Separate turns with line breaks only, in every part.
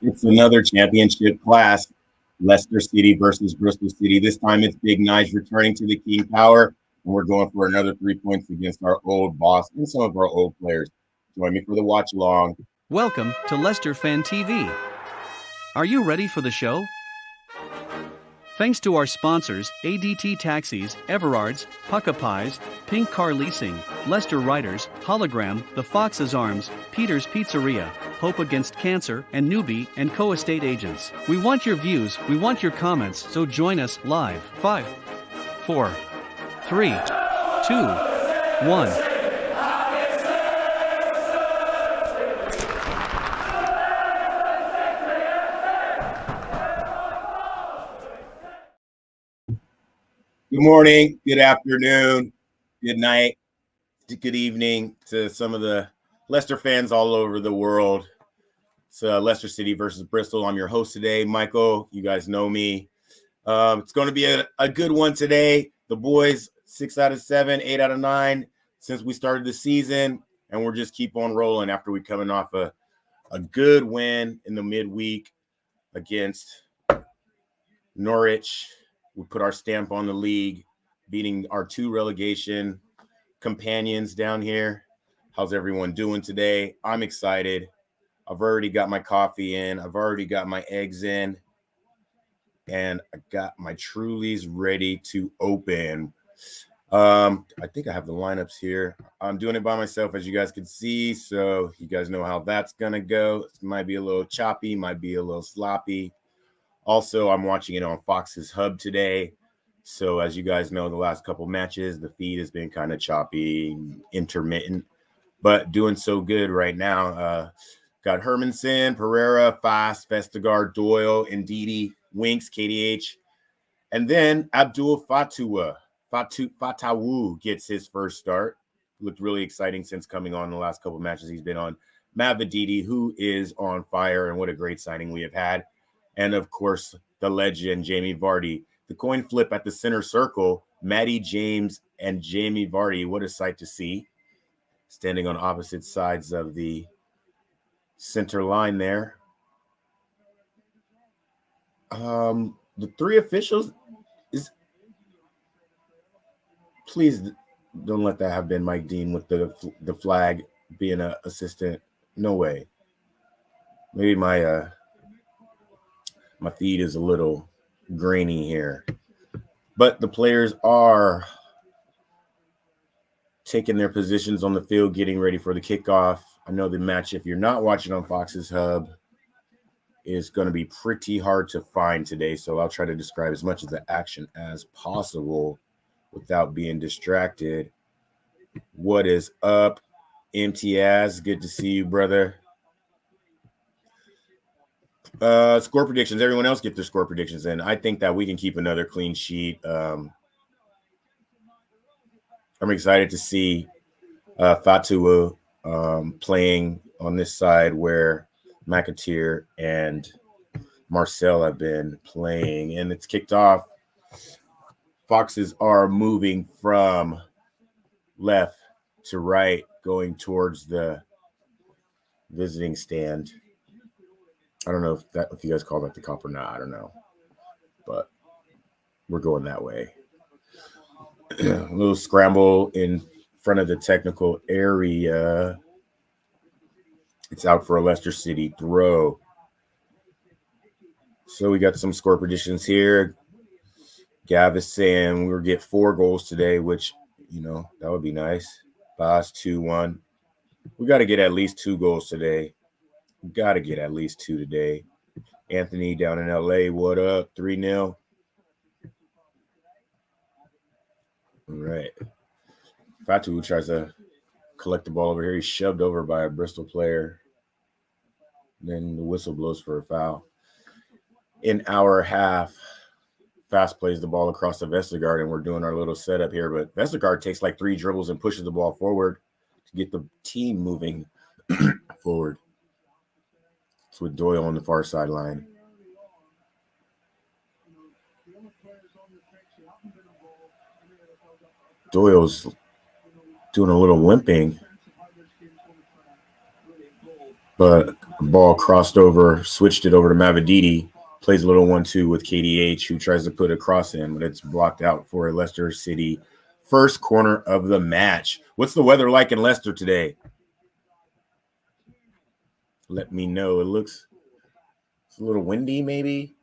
It's another championship class. Leicester City versus Bristol City. This time it's Big Nige returning to the King Power, and we're going for another 3 points against our old boss and some of our old players. Join me for the watch along.
Welcome to Leicester Fan TV. Are you ready for the show? Thanks to our sponsors, ADT Taxis, Everard's, Pucka Pies, Pink Car Leasing, Leicester Riders, Hologram, The Fox's Arms, Peter's Pizzeria, Hope Against Cancer, and Newbie and Co-Estate Agents. We want your views, we want your comments, so join us live. 5, 4, 3, 2, 1.
Good morning, good afternoon, good night, good evening to some of the Leicester fans all over the world. It's Leicester City versus Bristol. I'm your host today, Michael. You guys know me. It's going to be a good one today. The boys, 6 out of 7, 8 out of 9 since we started the season, and we'll just keep on rolling after we coming off a good win in the midweek against Norwich. We put our stamp on the league, beating our 2 relegation companions down here. How's everyone doing today? I'm excited. I've already got my coffee in. I've already got my eggs in. And I got my Trulies ready to open. I think I have the lineups here. I'm doing it by myself, as you guys can see. So you guys know how that's going to go. It might be a little choppy, might be a little sloppy. Also, I'm watching it on Fox's Hub today. So as you guys know, the last couple matches, the feed has been kind of choppy, intermittent, but doing so good right now. Got Hermanson, Pereira, Fast, Vestergaard, Doyle, Ndidi, Winks, KDH. And then Abdul Fatawu gets his first start. Looked really exciting since coming on the last couple matches he's been on. Mavididi, who is on fire, and what a great signing we have had. And, of course, the legend, Jamie Vardy. The coin flip at the center circle, Matty James and Jamie Vardy. What a sight to see. Standing on opposite sides of the center line there. The 3 officials is... Please don't let that have been Mike Dean with the flag being an assistant. No way. Maybe my feed is a little grainy here, but the players are taking their positions on the field, getting ready for the kickoff. I know the match, if you're not watching on Fox's Hub, is going to be pretty hard to find today, so I'll try to describe as much of the action as possible without being distracted. What is up, MTS? Good to see you, brother. Score predictions. Everyone else get their score predictions in. I think that we can keep another clean sheet. I'm excited to see Fatawu playing on this side where McAteer and Marcel have been playing, and it's kicked off. Foxes are moving from left to right, going towards the visiting stand. I don't know if you guys call that the cop or not. I don't know. But we're going that way. A little scramble in front of the technical area. It's out for a Leicester City throw. So we got some score predictions here. Gav is saying we'll get 4 goals today, which, that would be nice. Boss 2-1. We got to get at least 2 goals today. Got to get at least 2 today. Anthony down in LA, what up? 3-0. All right. Fatu tries to collect the ball over here. He's shoved over by a Bristol player. Then the whistle blows for a foul. In our half, Fast plays the ball across to Vestergaard, and we're doing our little setup here. But Vestergaard takes like 3 dribbles and pushes the ball forward to get the team moving forward. It's with Doyle on the far sideline. Doyle's doing a little limping, but the ball crossed over, switched it over to Mavididi. Plays a little 1-2 with KDH, who tries to put a cross in, but it's blocked out for a Leicester City first corner of the match. What's the weather like in Leicester today? Let me know. It's a little windy, maybe.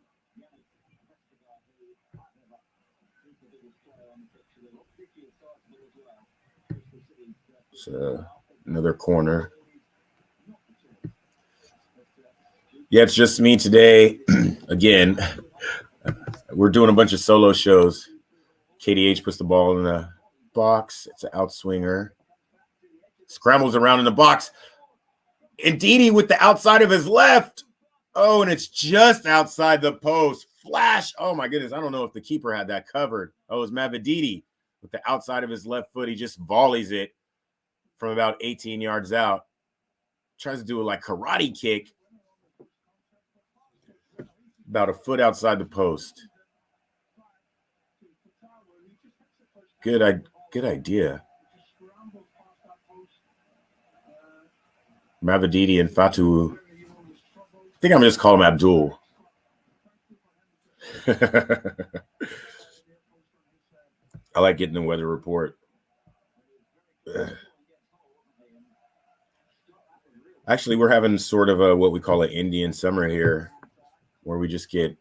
So another corner. Yeah, it's just me today. Again, we're doing a bunch of solo shows. KDH puts the ball in the box. It's an outswinger. Scrambles around in the box. Ndidi with the outside of his left. Oh, and it's just outside the post. Flash. Oh, my goodness. I don't know if the keeper had that covered. Oh, it was Mavididi with the outside of his left foot. He just volleys it from about 18 yards out. Tries to do a like karate kick. About a foot outside the post. Good idea. Mavididi and Fatu. I think I'm just call him Abdul. I like getting the weather report. Actually, we're having sort of what we call an Indian summer here, where we just get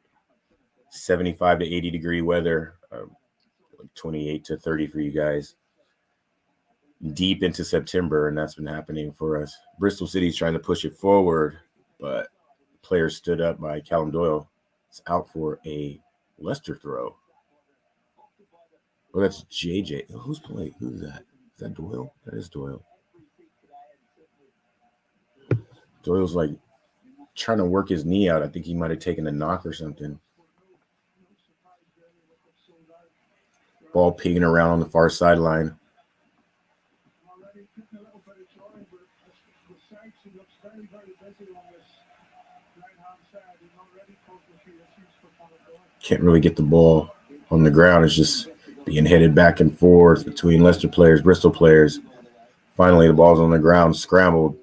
75 to 80 degree weather, like 28 to 30 for you guys, deep into September, and that's been happening for us. Bristol City's trying to push it forward, but players stood up by Callum Doyle. It's out for a Leicester throw. Oh, that's JJ. Who's playing? Who's that? Is that Doyle? That is Doyle. Doyle's like trying to work his knee out. I think he might have taken a knock or something. Ball pigging around on the far sideline. Can't really get the ball on the ground. It's just being headed back and forth between Leicester players, Bristol players. Finally, the ball's on the ground, scrambled.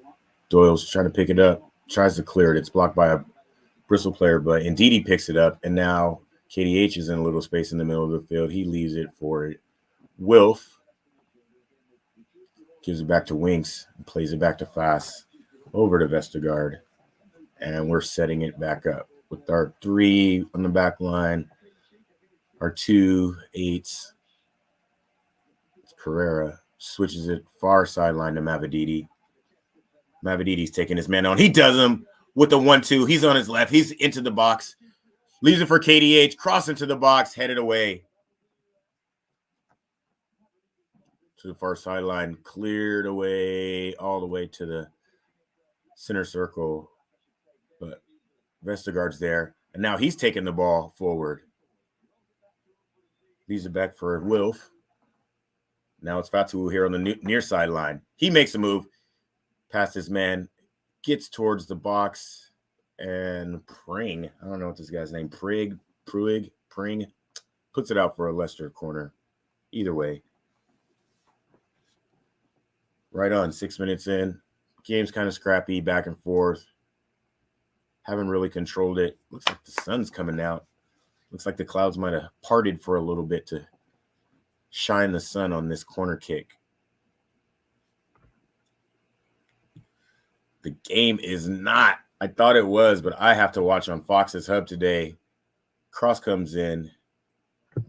Doyle's trying to pick it up, tries to clear it. It's blocked by a Bristol player, but Ndidi picks it up, and now KDH is in a little space in the middle of the field. He leaves it for it. Wilf gives it back to Winks and plays it back to Fass over to Vestergaard, and we're setting it back up with our 3 on the back line, our 2 8s. It's Pereira switches it far sideline to Mavididi. Mavididi's taking his man on. He does him with the 1-2. He's on his left. He's into the box. Leaves it for KDH. Cross into the box. Headed away to the far sideline. Cleared away all the way to the center circle. But Vestergaard's there. And now he's taking the ball forward. Leaves it back for Wilf. Now it's Fatu here on the near sideline. He makes a move. Past his man, gets towards the box, and Pring, I don't know what this guy's name, Pring, puts it out for a Leicester corner. Either way. Right on, 6 minutes in. Game's kind of scrappy, back and forth. Haven't really controlled it. Looks like the sun's coming out. Looks like the clouds might have parted for a little bit to shine the sun on this corner kick. The game is not. I thought it was, but I have to watch on Fox's Hub today. Cross comes in,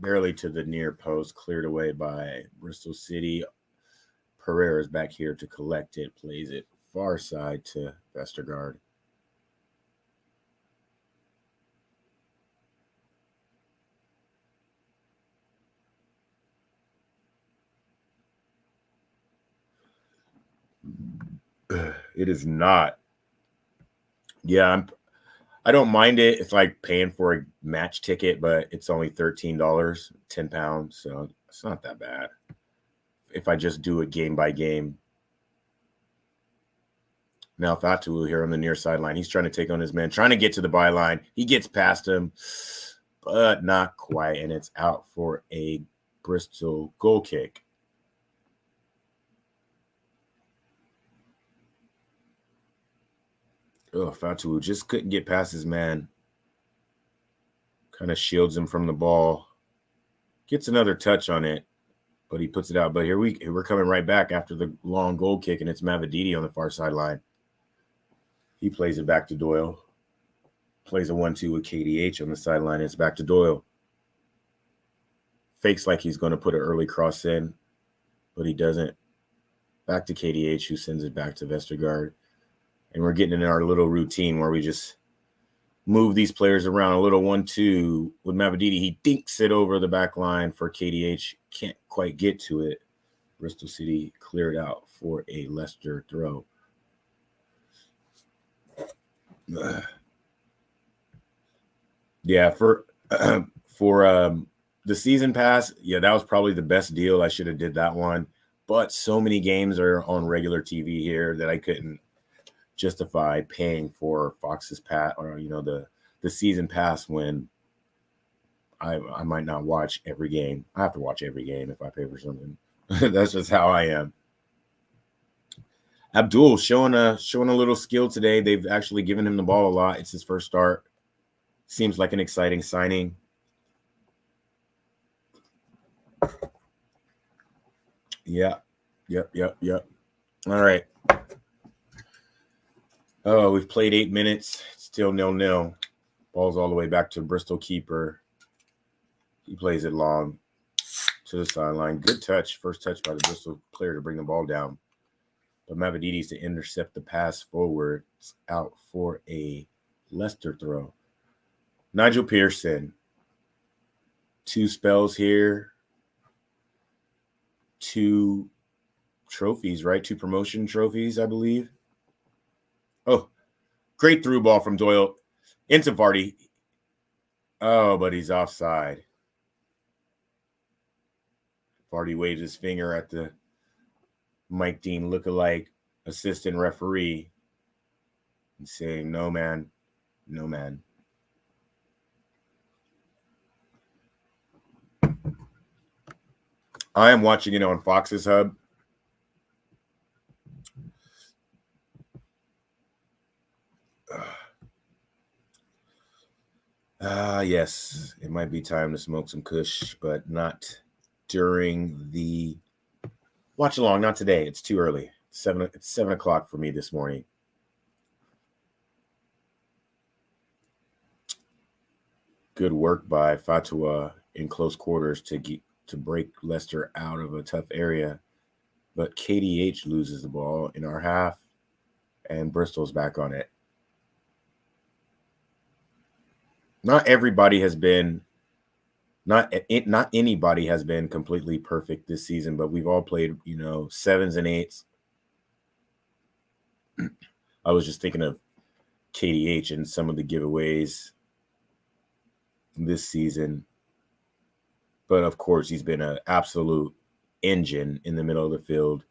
barely to the near post, cleared away by Bristol City. Pereira's back here to collect it, plays it far side to Vestergaard. It is not. Yeah, I don't mind it. It's like paying for a match ticket, but it's only $13, £10, so it's not that bad if I just do it game by game. Now Fatu here on the near sideline. He's trying to take on his man, trying to get to the byline. He gets past him, but not quite, and it's out for a Bristol goal kick. Oh, Fatu just couldn't get past his man. kind of shields him from the ball. Gets another touch on it, but he puts it out. But here we're coming right back after the long goal kick, and it's Mavididi on the far sideline. He plays it back to Doyle. Plays a 1-2 with KDH on the sideline. It's back to Doyle. Fakes like he's going to put an early cross in, but he doesn't. Back to KDH, who sends it back to Vestergaard. And we're getting in our little routine where we just move these players around. A little 1-2 with Mavididi. He dinks it over the back line for KDH. Can't quite get to it. Bristol City cleared out for a Leicester throw. Yeah, for the season pass, yeah, that was probably the best deal. I should have did that one. But so many games are on regular TV here that I couldn't justify paying for Fox's pass or the season pass when I might not watch every game. I have to watch every game if I pay for something. That's just how I am. Abdul showing a little skill today. They've actually given him the ball a lot. It's his first start. Seems like an exciting signing. Yeah. Yep. All right. Oh, we've played 8 minutes. Still 0-0. Ball's all the way back to Bristol keeper. He plays it long to the sideline. Good touch. First touch by the Bristol player to bring the ball down. But Mavididi's to intercept the pass forward. It's out for a Leicester throw. Nigel Pearson. 2 spells here. 2 trophies, right? 2 promotion trophies, I believe. Oh, great through ball from Doyle into Vardy. Oh, but he's offside. Vardy waves his finger at the Mike Dean lookalike assistant referee and saying, no, man. No, man. I am watching it on Fox's Hub. Yes, it might be time to smoke some kush, but not during the watch along. Not today. It's too early. It's 7 o'clock for me this morning. Good work by Fatwa in close quarters to break Leicester out of a tough area. But KDH loses the ball in our half, and Bristol's back on it. Not everybody has been, not anybody has been completely perfect this season, but we've all played, 7s and 8s. I was just thinking of KDH and some of the giveaways this season. But of course, he's been an absolute engine in the middle of the field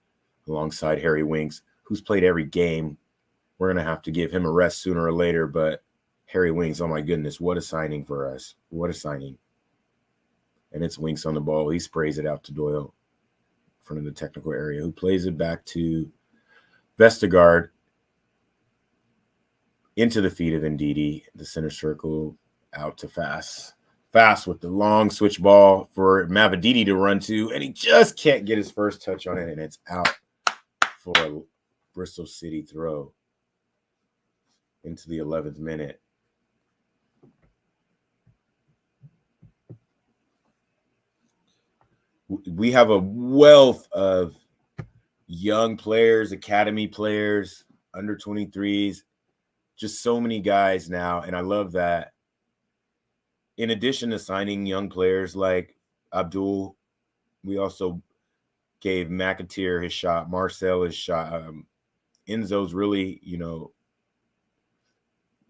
alongside Harry Winks, who's played every game. We're going to have to give him a rest sooner or later, but Harry Winks, oh my goodness, what a signing for us. What a signing. And it's Winks on the ball. He sprays it out to Doyle in front of the technical area, who plays it back to Vestergaard into the feet of Ndidi, the center circle, out to Fast. Fast with the long switch ball for Mavididi to run to, and he just can't get his first touch on it, and it's out for a Bristol City throw into the 11th minute. We have a wealth of young players, academy players, under 23s, just so many guys now. And I love that. In addition to signing young players like Abdul, we also gave McAteer his shot, Marcel his shot. Enzo's really,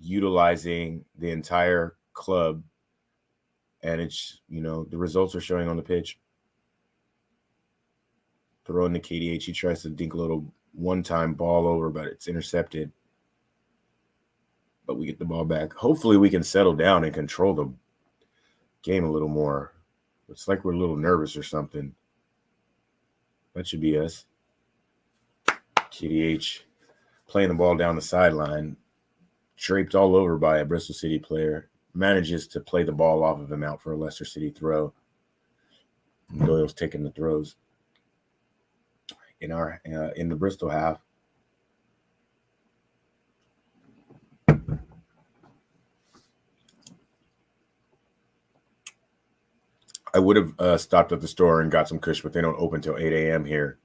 utilizing the entire club. And it's, the results are showing on the pitch. Throwing the KDH, he tries to dink a little one-time ball over, but it's intercepted. But we get the ball back. Hopefully we can settle down and control the game a little more. It's like we're a little nervous or something. That should be us. KDH playing the ball down the sideline, draped all over by a Bristol City player. manages to play the ball off of him out for a Leicester City throw. Doyle's taking the throws in the Bristol half. I would have stopped at the store and got some kush, but they don't open till 8 a.m. here.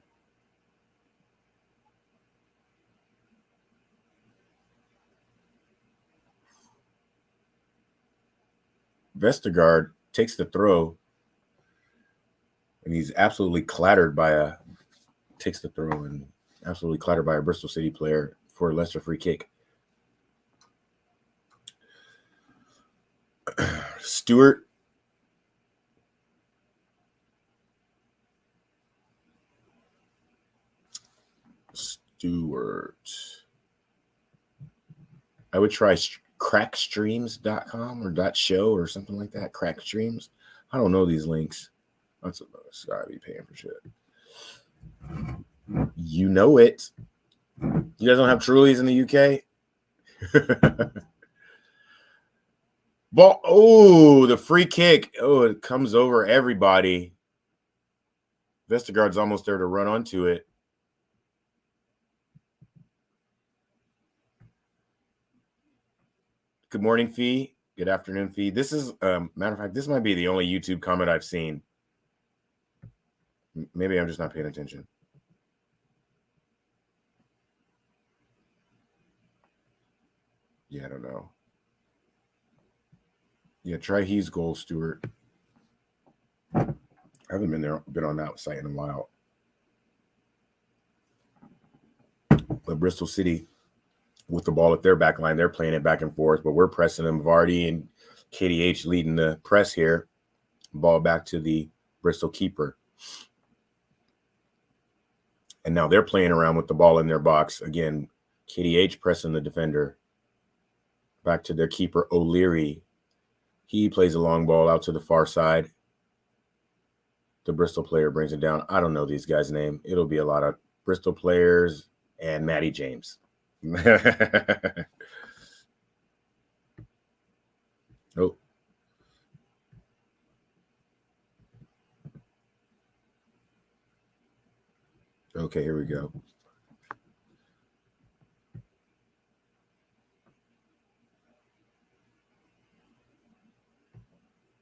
Vestergaard takes the throw, and he's absolutely clattered by a Bristol City player for a Leicester free kick. Stewart. I would try crackstreams.com or .show or something like that. Crackstreams. I don't know these links. That's gotta be paying for shit. You know it. You guys don't have Trulies in the UK? Ball. Oh, the free kick. Oh, it comes over everybody. Vestergaard's almost there to run onto it. Good morning, Fee. Good afternoon, Fee. This is, matter of fact, this might be the only YouTube comment I've seen. Maybe I'm just not paying attention. Yeah, I don't know. Yeah, try He's goal, Stewart. I haven't been on that site in a while. But Bristol City, with the ball at their back line, they're playing it back and forth, but we're pressing them. Vardy and KDH leading the press here. Ball back to the Bristol keeper. And now they're playing around with the ball in their box. Again, KDH pressing the defender. Back to their keeper, O'Leary. He plays a long ball out to the far side. The Bristol player brings it down. I don't know these guys' name. It'll be a lot of Bristol players and Matty James. Oh. Okay, here we go.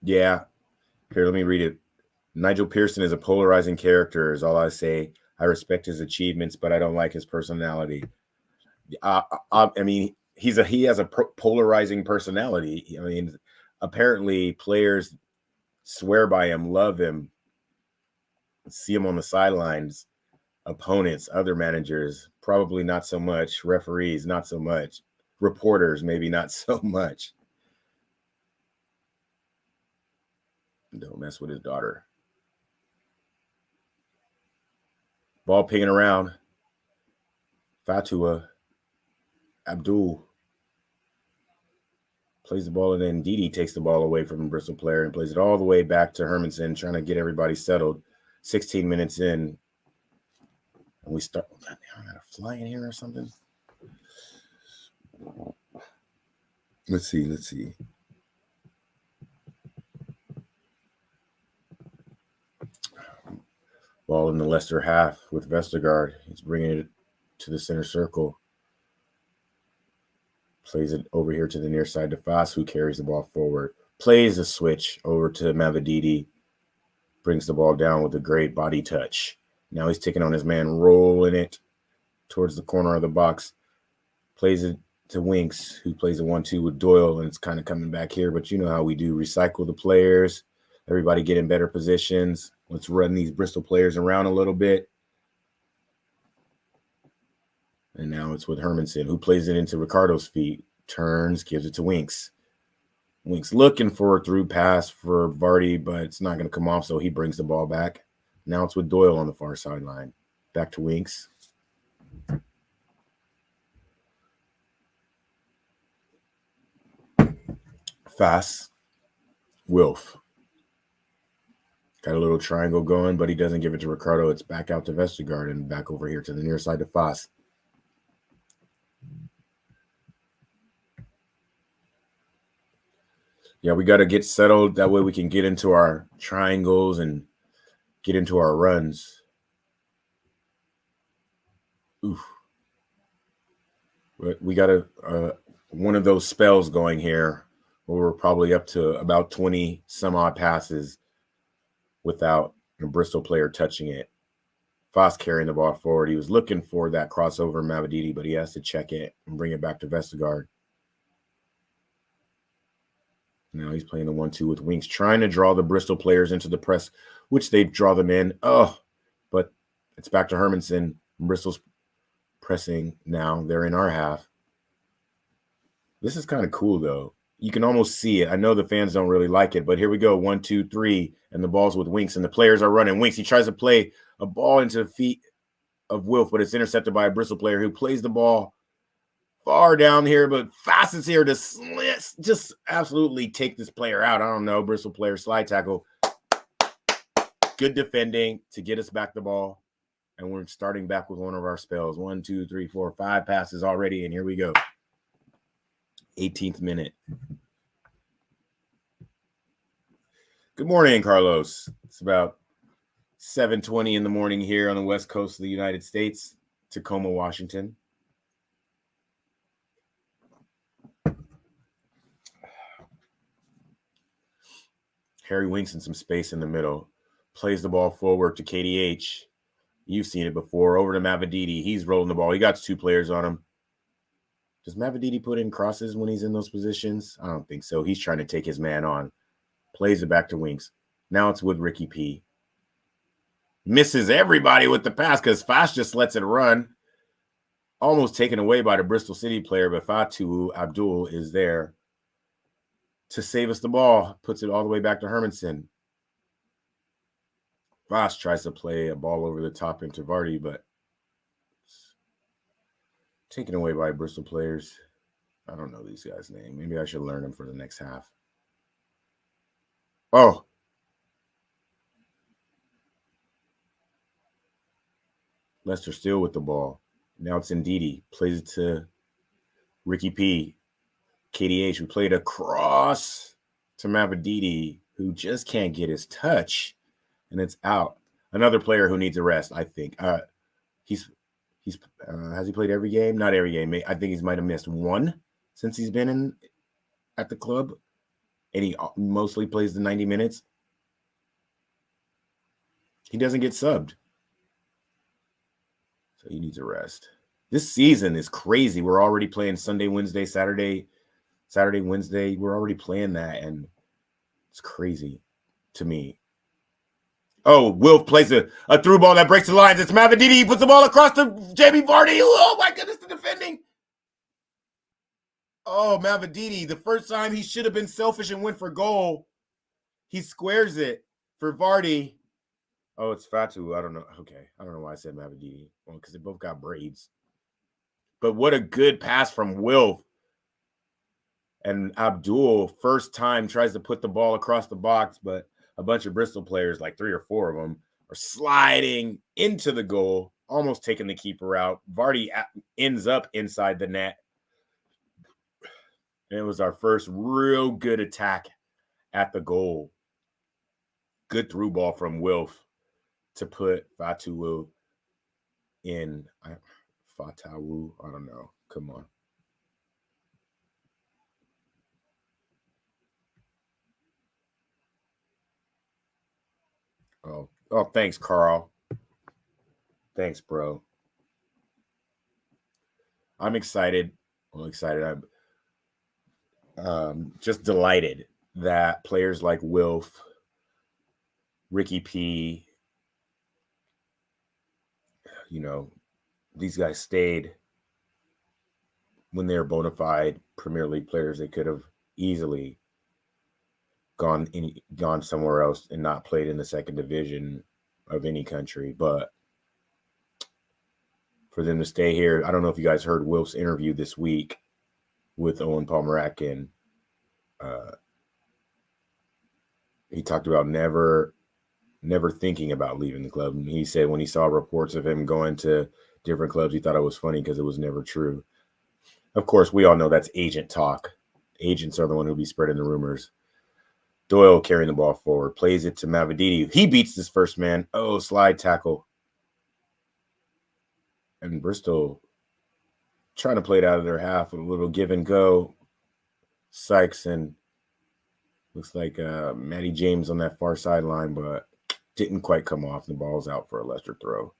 Yeah. Here, let me read it. Nigel Pearson is a polarizing character, is all I say. I respect his achievements, but I don't like his personality. I mean, he has a polarizing personality. I mean, apparently players swear by him, love him, see him on the sidelines. Opponents, other managers, probably not so much. Referees, not so much. Reporters, maybe not so much. Don't mess with his daughter. Ball pinging around. Fatua Abdul plays the ball, and then Didi takes the ball away from the Bristol player and plays it all the way back to Hermanson, trying to get everybody settled. 16 minutes in. And we start. I got a fly in here or something. Let's see. Ball in the Leicester half with Vestergaard. He's bringing it to the center circle. Plays it over here to the near side to Foss, who carries the ball forward. Plays a switch over to Mavididi. Brings the ball down with a great body touch. Now he's taking on his man, rolling it towards the corner of the box. Plays it to Winks, who plays a 1-2 with Doyle, and it's kind of coming back here. But you know how we do. Recycle the players. Everybody get in better positions. Let's run these Bristol players around a little bit. And now it's with Hermanson, who plays it into Ricardo's feet. Turns, gives it to Winks. Winks looking for a through pass for Vardy, but it's not going to come off, so he brings the ball back. Now it's with Doyle on the far sideline. Back to Winks. Fass. Wilf. Got a little triangle going, but he doesn't give it to Ricardo. It's back out to Vestergaard and back over here to the near side to Foss. Yeah, we got to get settled. That way we can get into our triangles and get into our runs. Oof. But we got one of those spells going here where we're probably up to about 20 some odd passes without a Bristol player touching it. Foss carrying the ball forward. He was looking for that crossover Mavididi, but he has to check it and bring it back to Vestergaard. Now he's playing the 1-2 with Winks, trying to draw the Bristol players into the press, which they draw them in. Oh, but it's back to Hermanson. Bristol's pressing now. They're in our half. This is kind of cool, though. You can almost see it. I know the fans don't really like it, but here we go. 1, 2, 3, and the ball's with Winks, and the players are running. Winks, he tries to play a ball into the feet of Wilf, but it's intercepted by a Bristol player who plays the ball far down here, but Fast is here to just absolutely take this player out. I don't know. Bristol player slide tackle. Good defending to get us back the ball. And we're starting back with one of our spells. 1, 2, 3, 4, 5 passes already. And here we go. 18th minute. Good morning, Carlos. It's about 7:20 in the morning here on the west coast of the United States, Tacoma, Washington. Harry Winks in some space in the middle. Plays the ball forward to KDH. You've seen it before. Over to Mavididi. He's rolling the ball. He got 2 players on him. Does Mavididi put in crosses when he's in those positions? I don't think so. He's trying to take his man on. Plays it back to Winks. Now it's with Ricky P. Misses everybody with the pass because Fast just lets it run. Almost taken away by the Bristol City player, but Fatu Abdul is there to save us the ball. Puts it all the way back to Hermanson. Voss tries to play a ball over the top into Vardy, but taken away by Bristol players. I don't know these guys' name. Maybe I should learn them for the next half. Oh. Leicester still with the ball. Now it's Ndidi. Plays it to Ricky P. KDH, who played across to Mavididi, who just can't get his touch. And it's out. Another player who needs a rest, I think. He's has he played every game? Not every game. I think he might have missed one since he's been at the club. And he mostly plays the 90 minutes. He doesn't get subbed. So he needs a rest. This season is crazy. We're already playing Sunday, Wednesday, Saturday, Wednesday. We're already playing that, and it's crazy to me. Oh, Wilf plays a through ball that breaks the lines. It's Mavididi. He puts the ball across to Jamie Vardy. Oh, my goodness, the defending. Oh, Mavididi. The first time he should have been selfish and went for goal. He squares it for Vardy. Oh, it's Fatu. I don't know. Okay. I don't know why I said Mavididi. Well, because they both got braids. But what a good pass from Wilf. And Abdul, first time, tries to put the ball across the box, but a bunch of Bristol players, like 3 or 4 of them, are sliding into the goal, almost taking the keeper out. Vardy ends up inside the net. And it was our first real good attack at the goal. Good through ball from Wilf to put Fatawu in. Fatawu, I don't know. Come on. Oh, thanks, Carl. Thanks, bro. I'm excited. I'm excited. I'm just delighted that players like Wilf, Ricky P, these guys stayed when they were bona fide Premier League players. They could have easily gone somewhere else and not played in the second division of any country. But for them to stay here, I don't know if you guys heard Wilf's interview this week with Owen Palmer-Atkin. He talked about never thinking about leaving the club. And he said when he saw reports of him going to different clubs, he thought it was funny because it was never true. Of course, we all know that's agent talk. Agents are the one who'll be spreading the rumors. Doyle carrying the ball forward, plays it to Mavididi. He beats this first man. Oh, slide tackle. And Bristol trying to play it out of their half with a little give and go. Sykes and looks like Matty James on that far sideline, but didn't quite come off. The ball's out for a Leicester throw.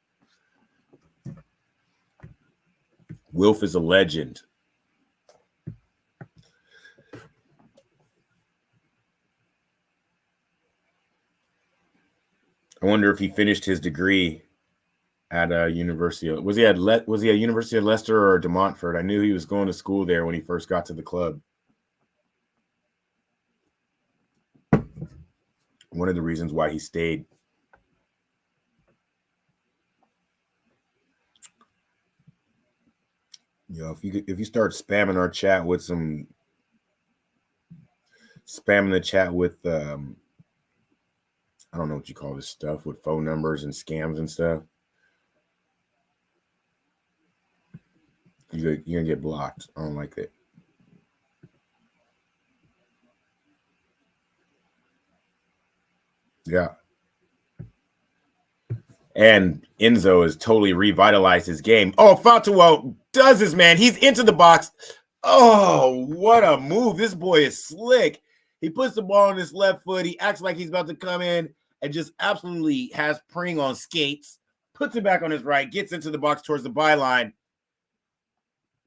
Wilf is a legend. I wonder if he finished his degree at University. Was he at University of Leicester or De Montfort? I knew he was going to school there when he first got to the club. One of the reasons why he stayed. You know, if you start spamming our chat with spamming the chat with I don't know what you call this stuff, with phone numbers and scams and stuff, you're gonna get blocked. I don't like it. Yeah. And Enzo has totally revitalized his game. Oh, Fatuo does this, man. He's into the box. Oh, what a move. This boy is slick. He puts the ball on his left foot. He acts like he's about to come in and just absolutely has Pring on skates. Puts it back on his right, gets into the box towards the byline.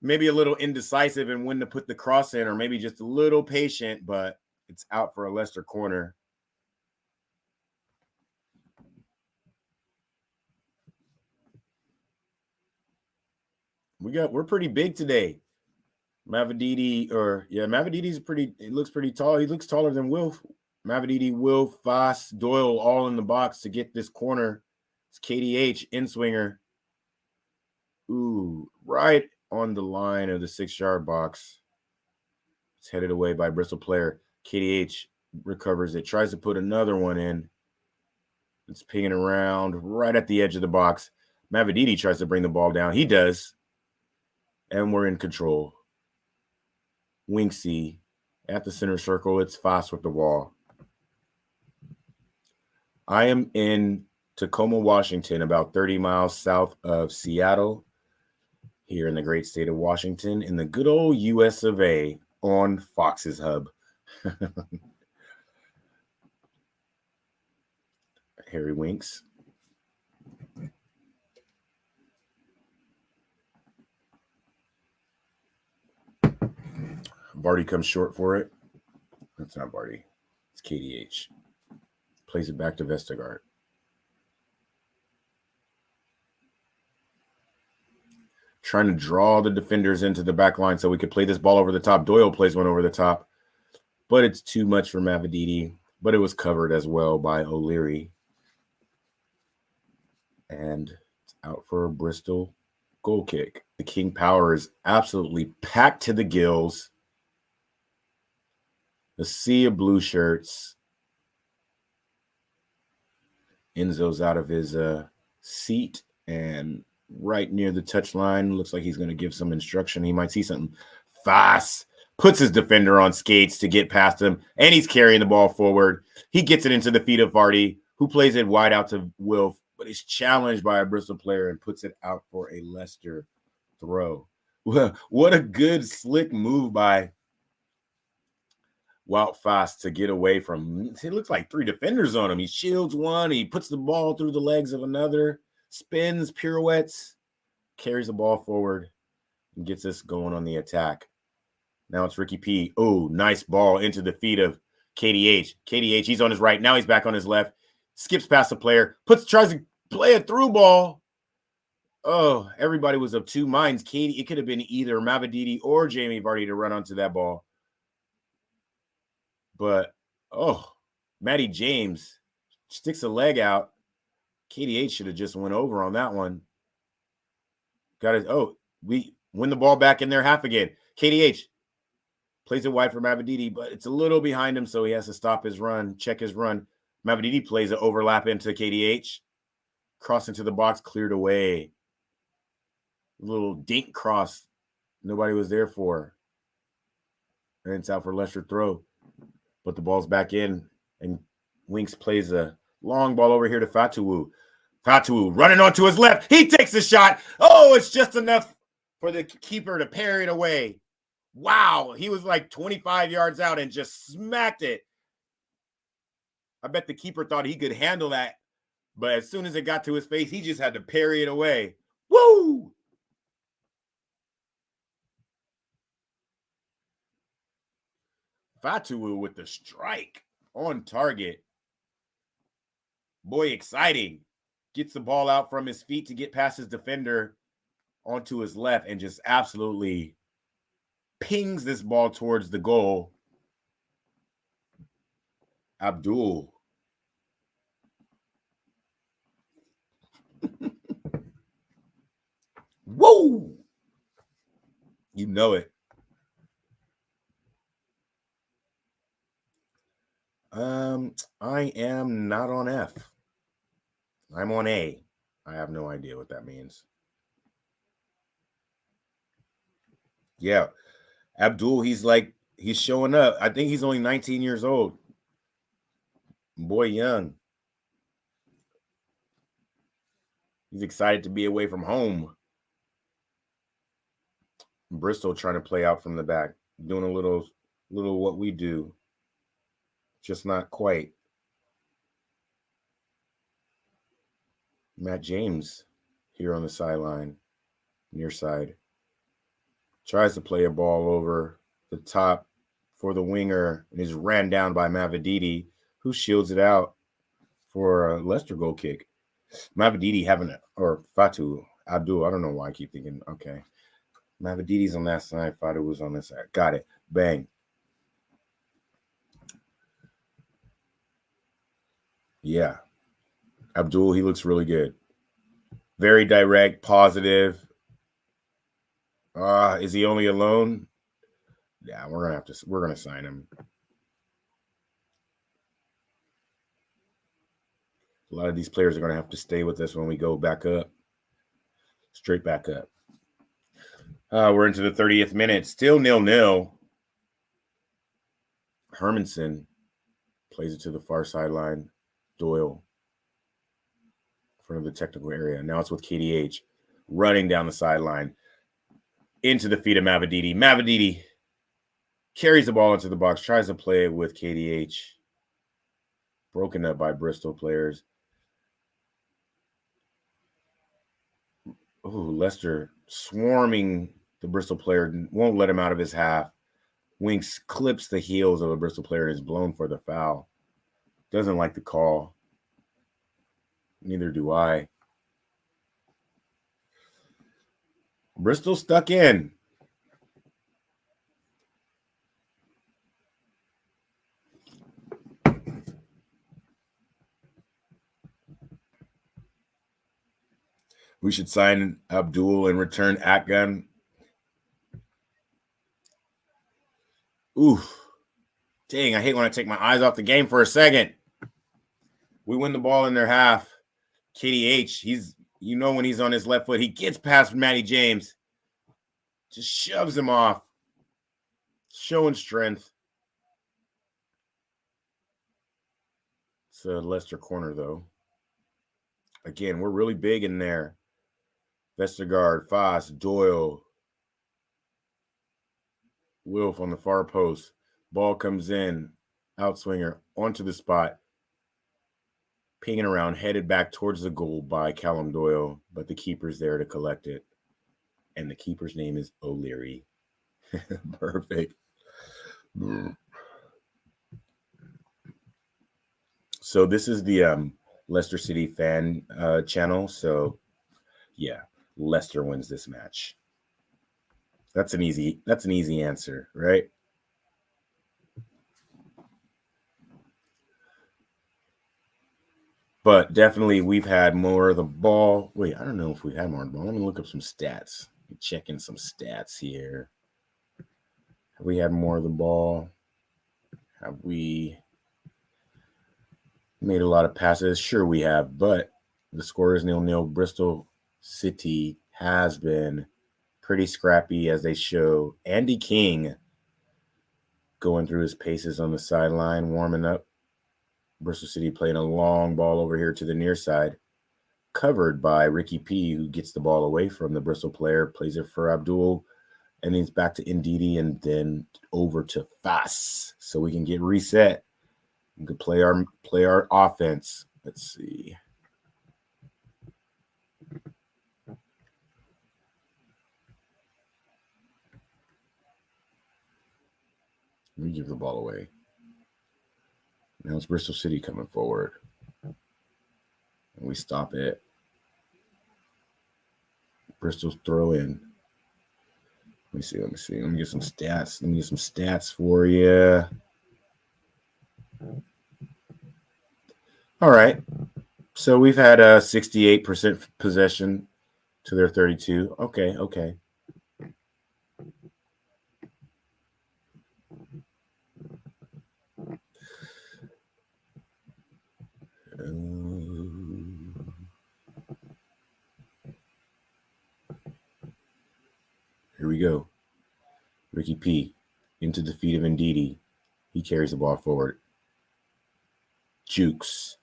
Maybe a little indecisive in when to put the cross in, or maybe just a little patient, but it's out for a Leicester corner. We're pretty big today. Mavididi, Mavididi's he looks pretty tall. He looks taller than Wilf. Mavididi, Wilf, Foss, Doyle all in the box to get this corner. It's KDH, in-swinger. Ooh, right on the line of the 6-yard box. It's headed away by Bristol player. KDH recovers it, tries to put another one in. It's pinging around right at the edge of the box. Mavididi tries to bring the ball down. He does. And we're in control. Winksy at the center circle. It's Foss with the ball. I am in Tacoma, Washington, about 30 miles south of Seattle, here in the great state of Washington, in the good old US of A, on Fox's Hub. Harry Winks. Vardy comes short for it. That's not Vardy. It's KDH. Plays it back to Vestergaard. Trying to draw the defenders into the back line so we could play this ball over the top. Doyle plays one over the top, but it's too much for Mavididi. But it was covered as well by O'Leary. And it's out for a Bristol goal kick. The King Power is absolutely packed to the gills. A sea of blue shirts. Enzo's out of his seat and right near the touchline. Looks like he's going to give some instruction. He might see something. Foss puts his defender on skates to get past him, and he's carrying the ball forward. He gets it into the feet of Vardy, who plays it wide out to Wilf, but he's challenged by a Bristol player and puts it out for a Leicester throw. What a good, slick move by Wout Foss to get away from, it looks like 3 defenders on him. He shields one, he puts the ball through the legs of another, spins, pirouettes, carries the ball forward, and gets us going on the attack. Now it's Ricky P. Oh, nice ball into the feet of KDH. KDH, he's on his right. Now he's back on his left. Skips past the player, tries to play a through ball. Oh, everybody was of two minds. It could have been either Mavididi or Jamie Vardy to run onto that ball. But, Matty James sticks a leg out. KDH should have just went over on that one. Got it. We win the ball back in their half again. KDH plays it wide for Mavididi, but it's a little behind him, so he has to stop his run, check his run. Mavididi plays an overlap into KDH. Cross into the box, cleared away. A little dink cross. Nobody was there for. And it's out for Leicester throw. But the ball's back in, and Winks plays a long ball over here to Fatuwu. Fatuwu running onto his left. He takes a shot. Oh, it's just enough for the keeper to parry it away. Wow, he was like 25 yards out and just smacked it. I bet the keeper thought he could handle that, but as soon as it got to his face, he just had to parry it away. Woo! Fatuwu with the strike on target. Boy, exciting. Gets the ball out from his feet to get past his defender onto his left and just absolutely pings this ball towards the goal. Abdul. Woo! You know it. I am not on F. I'm on A. I have no idea what that means. Yeah. Abdul, he's showing up. I think he's only 19 years old. Boy, young. He's excited to be away from home. Bristol trying to play out from the back, doing a little what we do, just not quite. Matt James here on the sideline, near side. Tries to play a ball over the top for the winger and is ran down by Mavididi, who shields it out for a Leicester goal kick. Mavididi or Fatu, Abdul, I don't know why I keep thinking, okay. Mavididi's on that side, Fatu was on this side. Got it. Bang. Yeah. Abdul, he looks really good. Very direct, positive. Is he only alone? Yeah, we're gonna sign him. A lot of these players are gonna have to stay with us when we go back up. Straight back up. We're into the 30th minute. Still 0-0. Hermanson plays it to the far sideline. Doyle in front of the technical area. Now it's with KDH running down the sideline into the feet of Mavididi. Mavididi carries the ball into the box, tries to play it with KDH. Broken up by Bristol players. Oh, Leicester swarming the Bristol player, won't let him out of his half. Winks clips the heels of a Bristol player and is blown for the foul. Doesn't like the call. Neither do I. Bristol stuck in. We should sign Abdul and return Atgun. Oof. Dang, I hate when I take my eyes off the game for a second. We win the ball in their half. KDH, when he's on his left foot, he gets past Matty James. Just shoves him off. Showing strength. It's a Leicester corner, though. Again, we're really big in there. Vestergaard, Foss, Doyle. Wilf on the far post. Ball comes in. Outswinger onto the spot. Pinging around, headed back towards the goal by Callum Doyle, but the keeper's there to collect it. And the keeper's name is O'Leary. Perfect. So this is the Leicester City fan channel. So, yeah, Leicester wins this match. That's an easy answer, right? But definitely we've had more of the ball. Wait, I don't know if we've had more of the ball. Let me look up some stats. Checking some stats here. Have we had more of the ball? Have we made a lot of passes? Sure we have, but the score is 0-0. Bristol City has been pretty scrappy, as they show. Andy King going through his paces on the sideline, warming up. Bristol City playing a long ball over here to the near side, covered by Ricky P, who gets the ball away from the Bristol player, plays it for Abdul, and then it's back to Ndidi and then over to Fas, so we can get reset. We can play our offense. Let's see. Let me give the ball away. Now it's Bristol City coming forward. And we stop it. Bristol's throw in. Let me see. Let me get some stats for you. All right. So we've had a 68% possession to their 32. Okay. Here we go. Ricky P into the feet of Ndidi. He carries the ball forward. Jukes.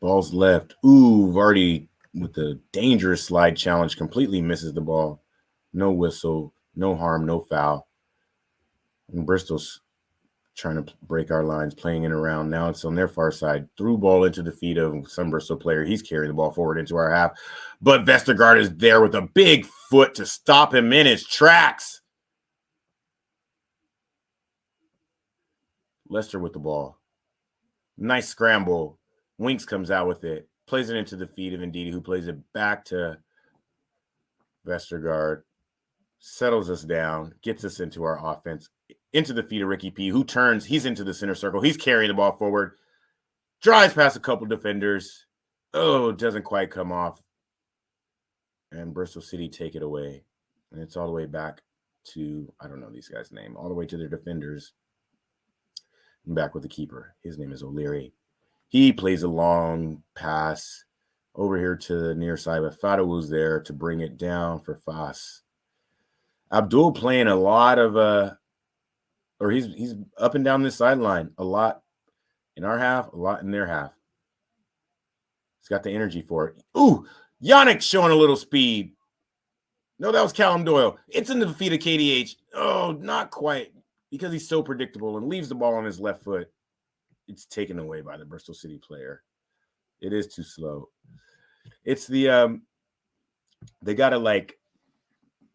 Ball's left. Ooh, Vardy with the dangerous slide challenge completely misses the ball. No whistle, no harm, no foul. And Bristol's trying to break our lines, playing it around. Now it's on their far side. Threw ball into the feet of some Bristol player. He's carrying the ball forward into our half. But Vestergaard is there with a big foot to stop him in his tracks. Leicester with the ball. Nice scramble. Winks comes out with it. Plays it into the feet of Ndidi, who plays it back to Vestergaard. Settles us down. Gets us into our offense. Into the feet of Ricky P, who turns. He's into the center circle. He's carrying the ball forward. Drives past a couple defenders. Oh, doesn't quite come off. And Bristol City take it away. And it's all the way back to, I don't know these guys' name, all the way to their defenders. And back with the keeper. His name is O'Leary. He plays a long pass over here to the near side, but Fadawu's there to bring it down for Fas. Abdul playing a lot of or he's up and down this sideline a lot in our half, a lot in their half. He's got the energy for it. Ooh, Yannick showing a little speed. No, that was Callum Doyle. It's in the feet of KDH. Oh, not quite, because he's so predictable and leaves the ball on his left foot. It's taken away by the Bristol City player. It is too slow. It's the they gotta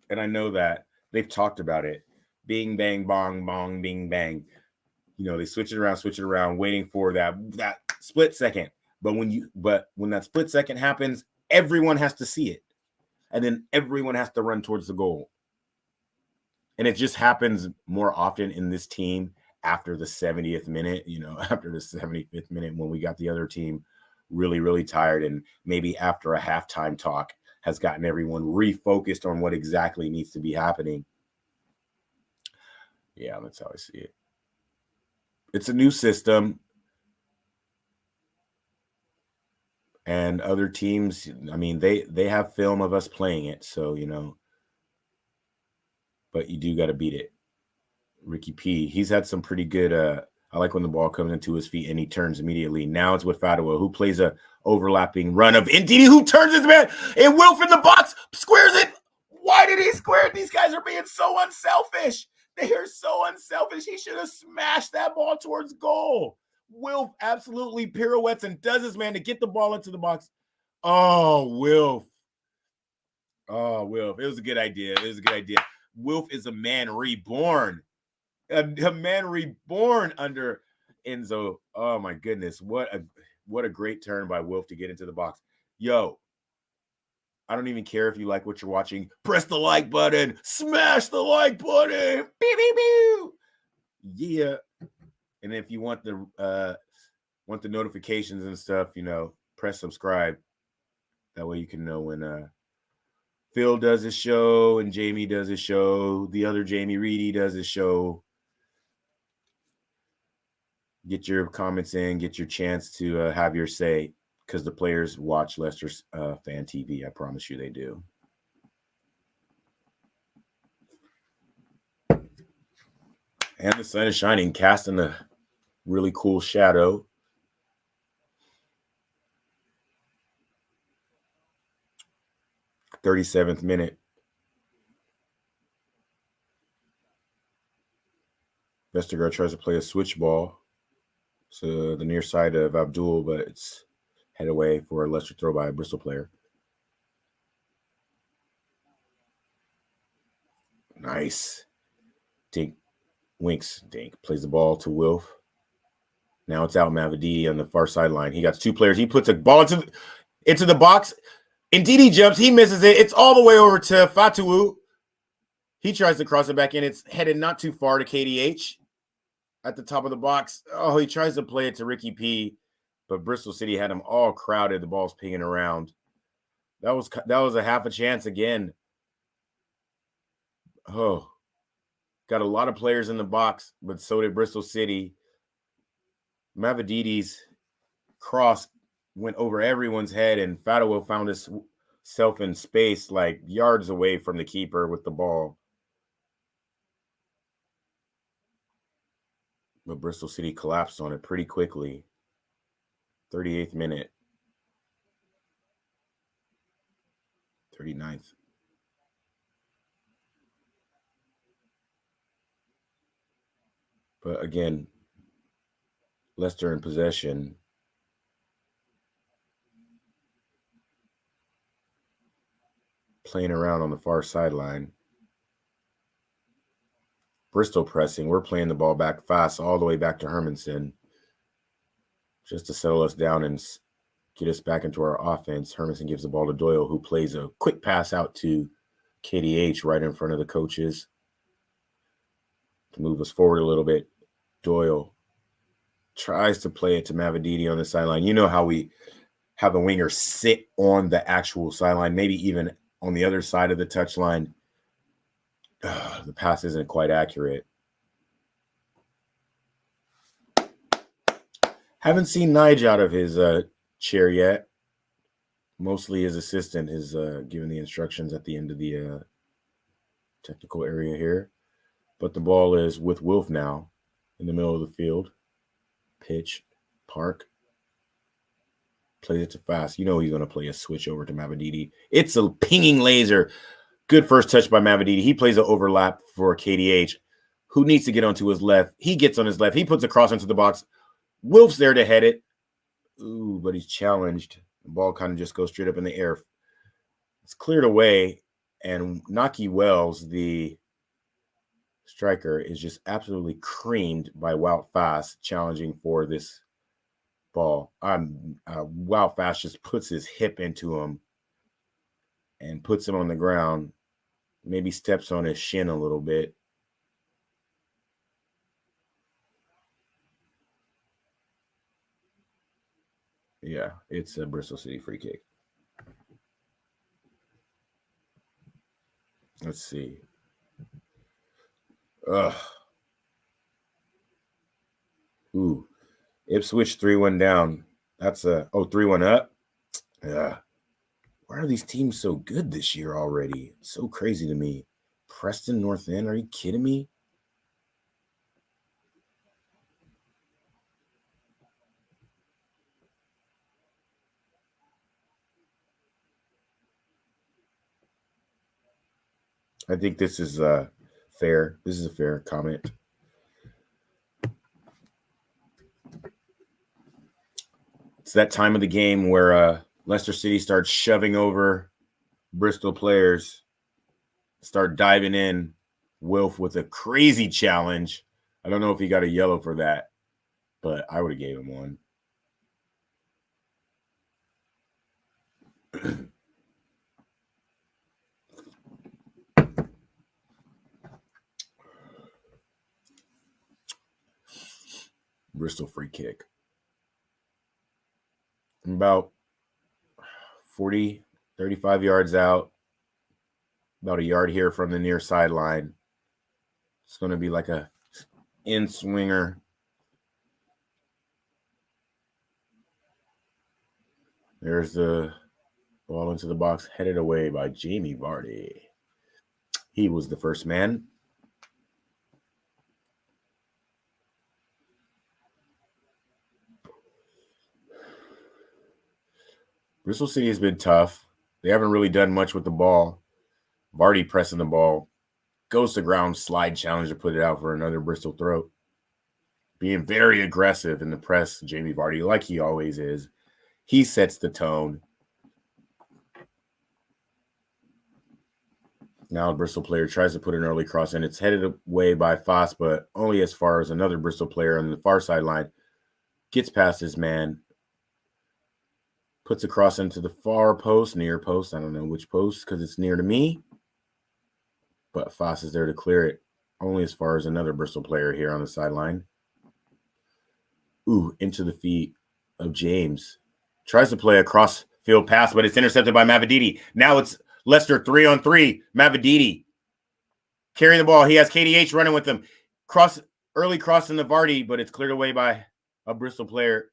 and I know that they've talked about it. Bing, bang, bong, bong, bing, bang. You know, they switch it around, waiting for that split second. But when that split second happens, everyone has to see it. And then everyone has to run towards the goal. And it just happens more often in this team after the 70th minute, after the 75th minute, when we got the other team really, really tired, and maybe after a halftime talk has gotten everyone refocused on what exactly needs to be happening. Yeah, that's how I see it. It's a new system. And other teams, I mean, they have film of us playing it, so, but you do got to beat it. Ricky P, he's had some pretty good, I like when the ball comes into his feet and he turns immediately. Now it's with Fadawa, who plays a overlapping run of Ndidi, who turns his man, and Wilf in the box squares it. Why did he square it? These guys are being so unselfish. They are so unselfish. He should have smashed that ball towards goal. Wilf absolutely pirouettes and does his man to get the ball into the box. Oh, Wilf. It was a good idea. Wilf is a man reborn. A man reborn under Enzo. Oh my goodness. What a great turn by Wilf to get into the box. Yo, I don't even care if you like what you're watching. Press the like button. Smash the like button. Beep, beep, beep. Yeah. And if you want the notifications and stuff, press subscribe. That way you can know when Phil does his show and Jamie does his show. The other Jamie Reedy does his show. Get your comments in. Get your chance to have your say, because the players watch Leicester Fan TV. I promise you they do. And the sun is shining, casting a really cool shadow. 37th minute. Vestergaard tries to play a switch ball to the near side of Abdul, but it's head away for a Leicester throw by a Bristol player. Nice. Dink. Winks. Dink. Plays the ball to Wilf. Now it's out Mavididi on the far sideline. He got 2 players. He puts a ball into the box. Ndidi jumps. He misses it. It's all the way over to Fatuwu. He tries to cross it back in. It's headed not too far to KDH at the top of the box. Oh, he tries to play it to Ricky P, but Bristol City had him all crowded. The ball's pinging around. That was a half a chance again. Oh, got a lot of players in the box, but so did Bristol City. Mavididi's cross went over everyone's head, and Fatuwu found himself in space like yards away from the keeper with the ball. But Bristol City collapsed on it pretty quickly. 38th minute. 39th. But again, Leicester in possession. Playing around on the far sideline. Bristol pressing. We're playing the ball back fast all the way back to Hermanson just to settle us down and get us back into our offense. Hermanson gives the ball to Doyle, who plays a quick pass out to KDH right in front of the coaches to move us forward a little bit. Doyle tries to play it to Mavididi on the sideline. You know how we have the winger sit on the actual sideline, maybe even on the other side of the touchline. The pass isn't quite accurate. Haven't seen Nige out of his chair yet. Mostly his assistant is giving the instructions at the end of the technical area here. But the ball is with Wilf now in the middle of the field. Pitch, park. Plays it to fast. You know he's going to play a switch over to Mavididi. It's a pinging laser. Good first touch by Mavididi. He plays an overlap for KDH, who needs to get onto his left. He gets on his left. He puts a cross into the box. Wilf's there to head it. Ooh, but he's challenged. The ball kind of just goes straight up in the air. It's cleared away, and Naki Wells, the striker, is just absolutely creamed by Wout Fast challenging for this ball. Wout Fast just puts his hip into him and puts him on the ground, maybe steps on his shin a little bit. Yeah, it's a Bristol City free kick. Let's see. Ooh. Ipswich 3-1 down. That's 3-1 up. Yeah. Why are these teams so good this year already? It's so crazy to me. Preston North End, are you kidding me? I think this is fair. This is a fair comment. It's that time of the game where Leicester City starts shoving over Bristol players, start diving in. Wilf with a crazy challenge. I don't know if he got a yellow for that, but I would have gave him one. Bristol free kick. About 35 yards out, about a yard here from the near sideline. It's going to be like a in swinger. There's the ball into the box, headed away by Jamie Vardy. He was the first man. Bristol City has been tough. They haven't really done much with the ball. Vardy pressing the ball. Goes to ground, slide challenge to put it out for another Bristol throat. Being very aggressive in the press, Jamie Vardy, like he always is. He sets the tone. Now a Bristol player tries to put an early cross in. It's headed away by Foss, but only as far as another Bristol player on the far sideline gets past his man. Puts a cross into the far post, near post. I don't know which post because it's near to me. But Foss is there to clear it. Only as far as another Bristol player here on the sideline. Ooh, into the feet of James. Tries to play a cross-field pass, but it's intercepted by Mavididi. Now it's Leicester 3-on-3. Mavididi carrying the ball. He has KDH running with him. Early cross in the Vardy, but it's cleared away by a Bristol player.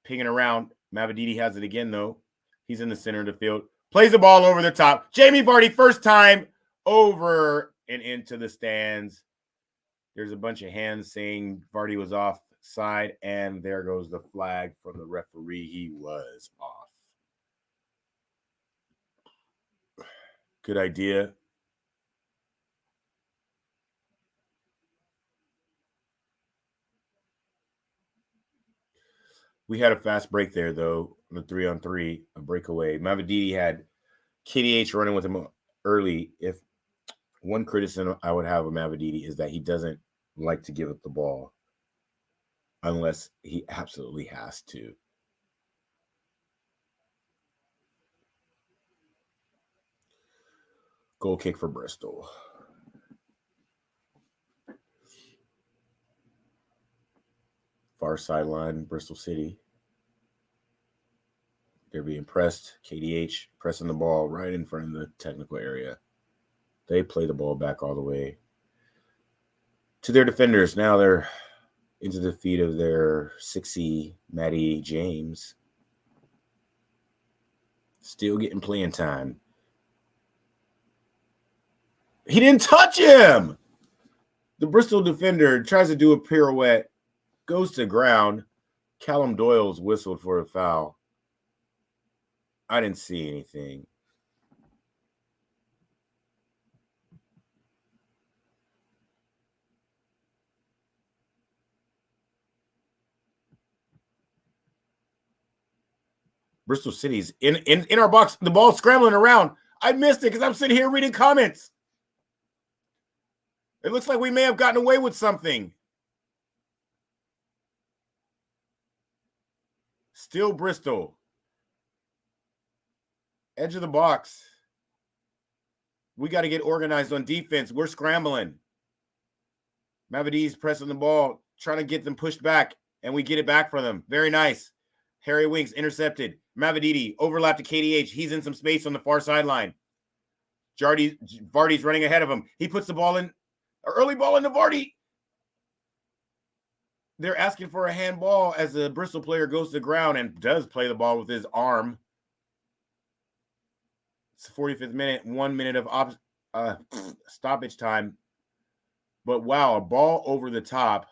Pinging around. Mavididi has it again, though. He's in the center of the field. Plays the ball over the top. Jamie Vardy, first time over and into the stands. There's a bunch of hands saying Vardy was offside, and there goes the flag from the referee. He was off. Good idea. We had a fast break there, though, on the 3-on-3, a breakaway. Mavididi had KDH running with him early. If one criticism I would have of Mavididi is that he doesn't like to give up the ball unless he absolutely has to. Goal kick for Bristol. Far sideline, Bristol City. They're being pressed. KDH pressing the ball right in front of the technical area. They play the ball back all the way to their defenders. Now they're into the feet of their 6C, Matty James. Still getting playing time. He didn't touch him. The Bristol defender tries to do a pirouette, goes to ground. Callum Doyle's whistled for a foul. I didn't see anything. Bristol City's in our box. The ball's scrambling around. I missed it because I'm sitting here reading comments. It looks like we may have gotten away with something. Still Bristol. Edge of the box. We got to get organized on defense. We're scrambling. Mavidi's pressing the ball, trying to get them pushed back, and we get it back for them. Very nice. Harry Winks intercepted. Mavididi overlap to KDH. He's in some space on the far sideline. Vardy's running ahead of him. He puts the ball in. An early ball into Vardy. They're asking for a handball as the Bristol player goes to the ground and does play the ball with his arm. It's the 45th minute, 1 minute of stoppage time. But wow, a ball over the top.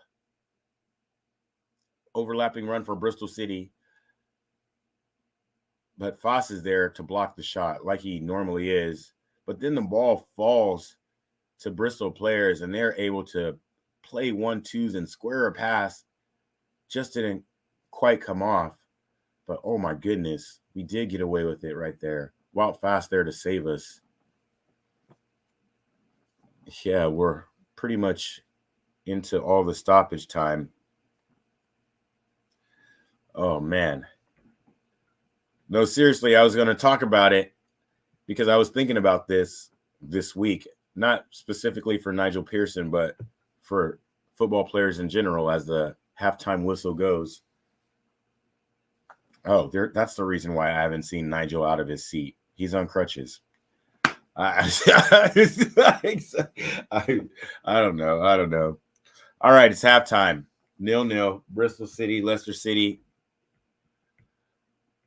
Overlapping run for Bristol City. But Foss is there to block the shot like he normally is. But then the ball falls to Bristol players and they're able to play 1-2s and square a pass. Just didn't quite come off. But oh my goodness, we did get away with it right there. Wout Fast there to save us. Yeah, we're pretty much into all the stoppage time. Oh, man. No, seriously, I was going to talk about it because I was thinking about this week, not specifically for Nigel Pearson, but for football players in general as the halftime whistle goes. Oh, that's the reason why I haven't seen Nigel out of his seat. He's on crutches. I don't know. All right, it's halftime. 0-0. Bristol City, Leicester City.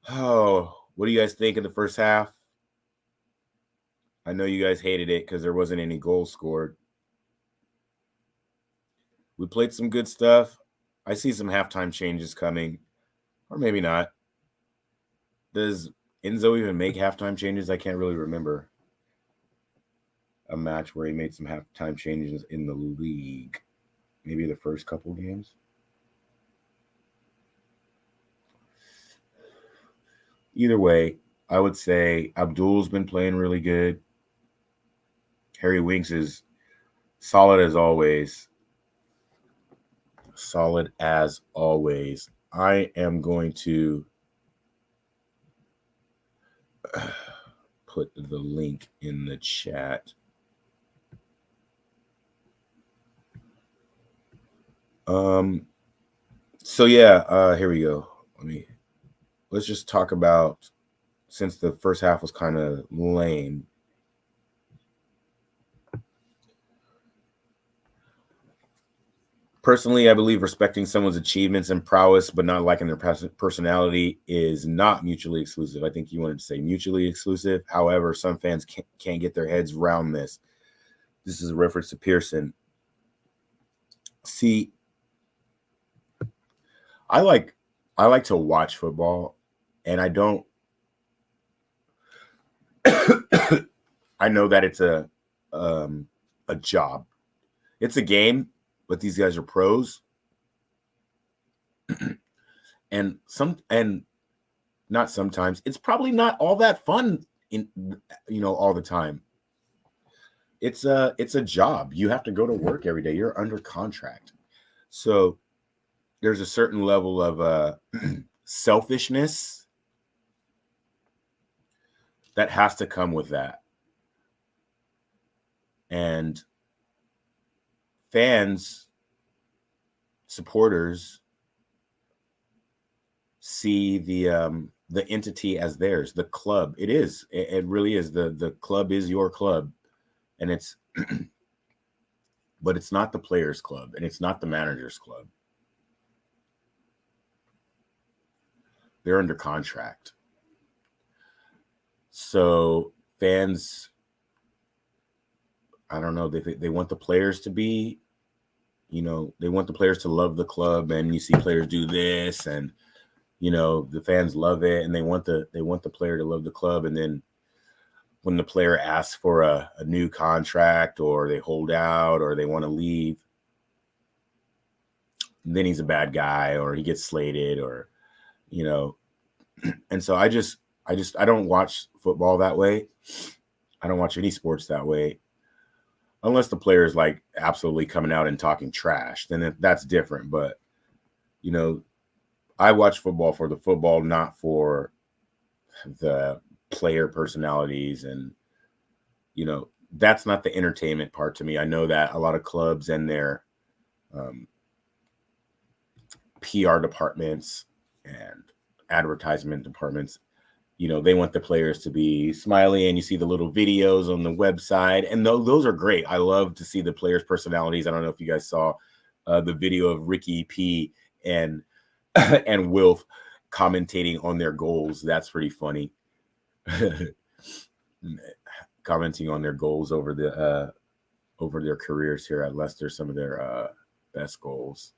Oh, what do you guys think of the first half? I know you guys hated it because there wasn't any goals scored. We played some good stuff. I see some halftime changes coming, or maybe not. Does Enzo even make halftime changes? I can't really remember a match where he made some halftime changes in the league. Maybe the first couple games. Either way, I would say Abdul's been playing really good. Harry Winks is solid as always. Solid as always. I am going to put the link in the chat. So yeah, here we go. Let's just talk about, since the first half was kind of lame. Personally, I believe respecting someone's achievements and prowess, but not liking their personality, is not mutually exclusive. I think you wanted to say mutually exclusive. However, some fans can't get their heads around this. This is a reference to Pearson. See, I like to watch football, and I don't. I know that it's a job. It's a game, but these guys are pros. and not sometimes, it's probably not all that fun all the time. It's a job. You have to go to work every day. You're under contract. So there's a certain level of selfishness that has to come with that. And fans, supporters see the entity as theirs, the club. It is. It really is. The club is your club, and it's but it's not the players' club, and it's not the manager's club. They're under contract. So fans, I don't know, they want the players to be, they want the players to love the club, and you see players do this, and the fans love it, and they want the player to love the club. And then when the player asks for a new contract, or they hold out, or they want to leave, then he's a bad guy, or he gets slated, or and so I don't watch football that way. I don't watch any sports that way, unless the player is like absolutely coming out and talking trash. Then that's different. But I watch football for the football, not for the player personalities. And that's not the entertainment part to me. I know that a lot of clubs and their PR departments and advertisement departments, they want the players to be smiley, and you see the little videos on the website, and those are great. I love to see the players' personalities. I don't know if you guys saw the video of Ricky P and Wilf commentating on their goals. That's pretty funny. Commenting on their goals over their careers here at Leicester, some of their best goals.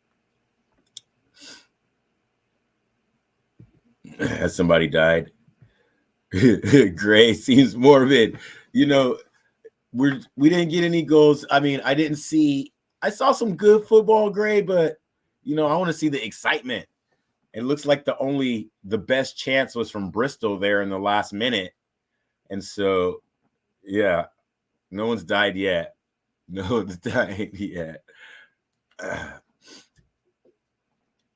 Has somebody died? Gray seems morbid. We didn't get any goals. I mean, I saw some good football, Gray, but I want to see the excitement. It looks like the best chance was from Bristol there in the last minute. And so, yeah, no one's died yet. No one's died yet.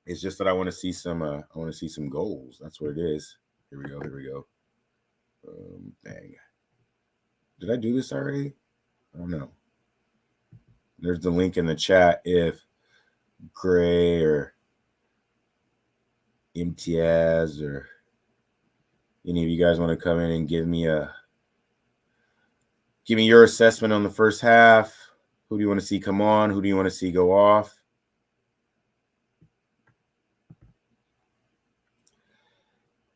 It's just that I want to see some goals. That's what it is. Here we go. Dang. Did I do this already? I don't know. There's the link in the chat if Gray or Imtiaz or any of you guys want to come in and give me your assessment on the first half. Who do you want to see come on? Who do you want to see go off?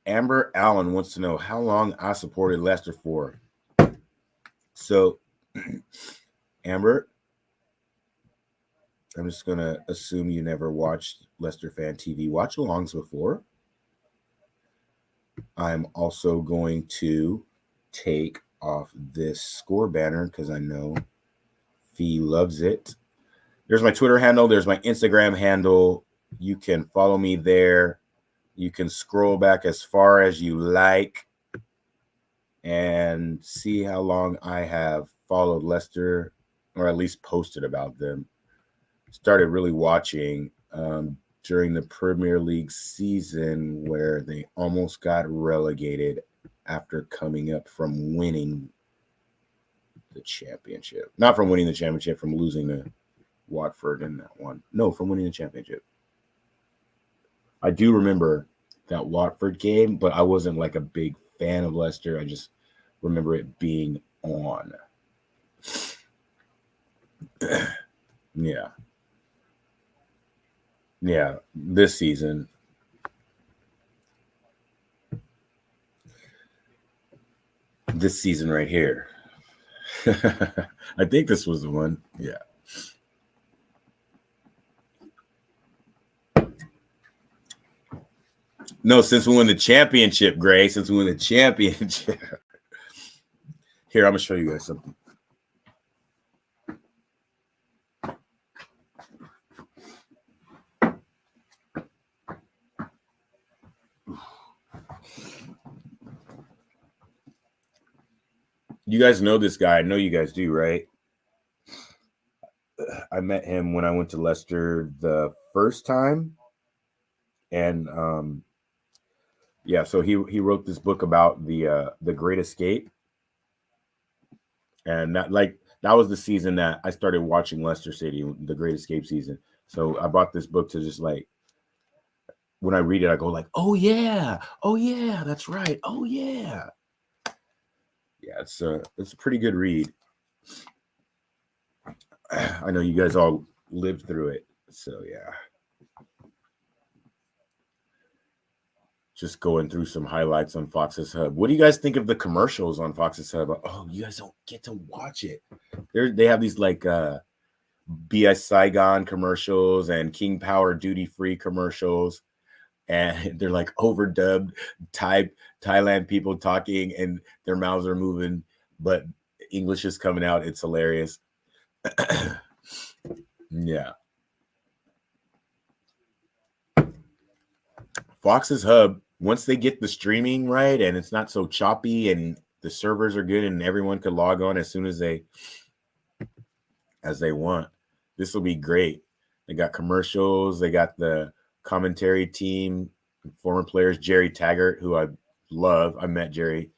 Amber Allen wants to know how long I supported Leicester for. So, Amber, I'm just going to assume you never watched Leicester Fan TV watch-alongs before. I'm also going to take off this score banner because I know Fee loves it. There's my Twitter handle. There's my Instagram handle. You can follow me there. You can scroll back as far as you like and see how long I have followed Leicester, or at least posted about them. Started really watching during the Premier League season where they almost got relegated after coming up from winning the championship. Not from winning the championship, from losing to Watford in that one. No, from winning the championship. I do remember that Watford game, but I wasn't like a big fan of Leicester. I just remember it being on. Yeah. Yeah, this season. This season right here. I think this was the one. Yeah. No, since we won the championship, Gray. Since we won the championship. Here, I'm going to show you guys something. You guys know this guy. I know you guys do, right? I met him when I went to Leicester the first time. And yeah, so he wrote this book about the Great Escape. And that was the season that I started watching Leicester City, the Great Escape season. So I bought this book to just like, when I read it, I go like, oh yeah, that's right, oh yeah. Yeah, it's a pretty good read. I know you guys all lived through it, so yeah. Just going through some highlights on Fox's Hub. What do you guys think of the commercials on Fox's Hub? Oh, you guys don't get to watch it. They have these like BS Saigon commercials and King Power duty free commercials, and they're like overdubbed Thailand people talking and their mouths are moving, but English is coming out. It's hilarious. Yeah. Fox's Hub, once they get the streaming right and it's not so choppy and the servers are good and everyone could log on as soon as they want, this will be great. They got commercials. They got the commentary team, former players, Jerry Taggart, who I love. I met Jerry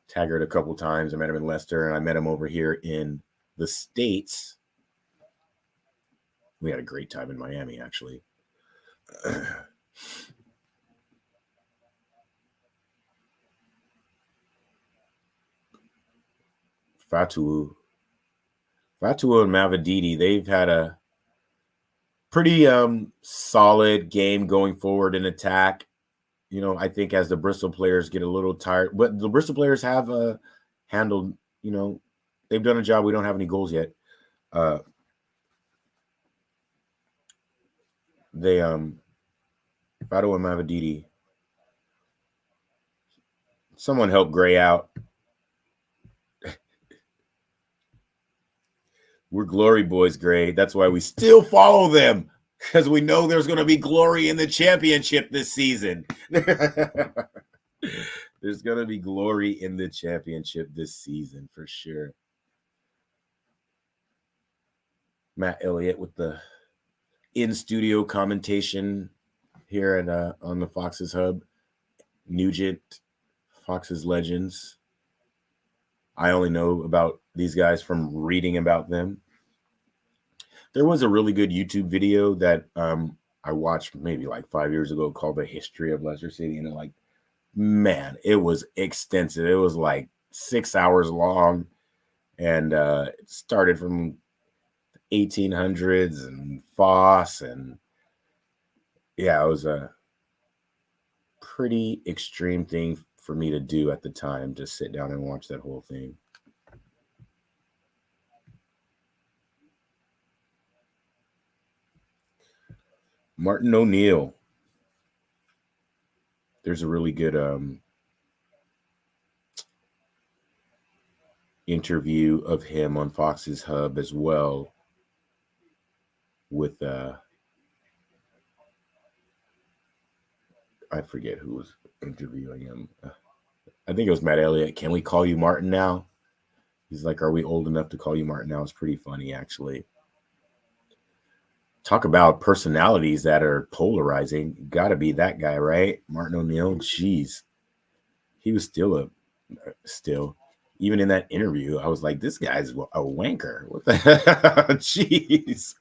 Taggart a couple times. I met him in Leicester, and I met him over here in the States. We had a great time in Miami, actually. Fatu and Mavididi, they've had a pretty solid game going forward in attack. You know, I think as the Bristol players get a little tired, but the Bristol players have handled, you know, they've done a job. We don't have any goals yet. They Fatu and Mavididi. Someone help Gray out. We're glory boys, Gray. That's why we still follow them, because we know there's going to be glory in the championship this season. There's going to be glory in the championship this season for sure. Matt Elliott with the in-studio commentation here at on the Fox's Hub. Nugent, Fox's Legends. I only know about these guys from reading about them. There was a really good YouTube video that I watched maybe like 5 years ago called The History of Leicester City. And like, man, it was extensive. It was like 6 hours long. And it started from 1800s and Foss. And yeah, it was a pretty extreme thing for me to do at the time, to sit down and watch that whole thing. Martin O'Neill. There's a really good interview of him on Fox's Hub as well with I forget who was interviewing him. I think it was Matt Elliott. Can we call you Martin now? He's like, are we old enough to call you Martin now? It's pretty funny, actually. Talk about personalities that are polarizing. Got to be that guy, right? Martin O'Neill. Jeez. He was still even in that interview, I was like, this guy's a wanker. What the hell? Jeez.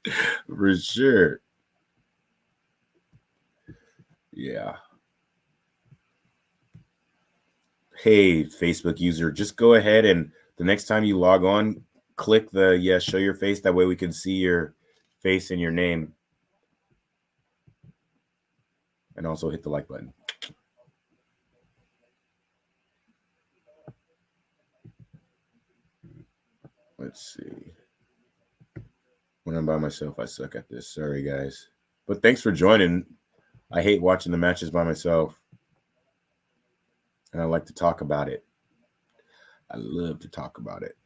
For sure. Yeah. Hey, Facebook user, just go ahead and the next time you log on, click the show your face. That way we can see your face and your name. And also hit the like button. Let's see. When I'm by myself, I suck at this. Sorry, guys. But thanks for joining. I hate watching the matches by myself. And I like to talk about it. I love to talk about it.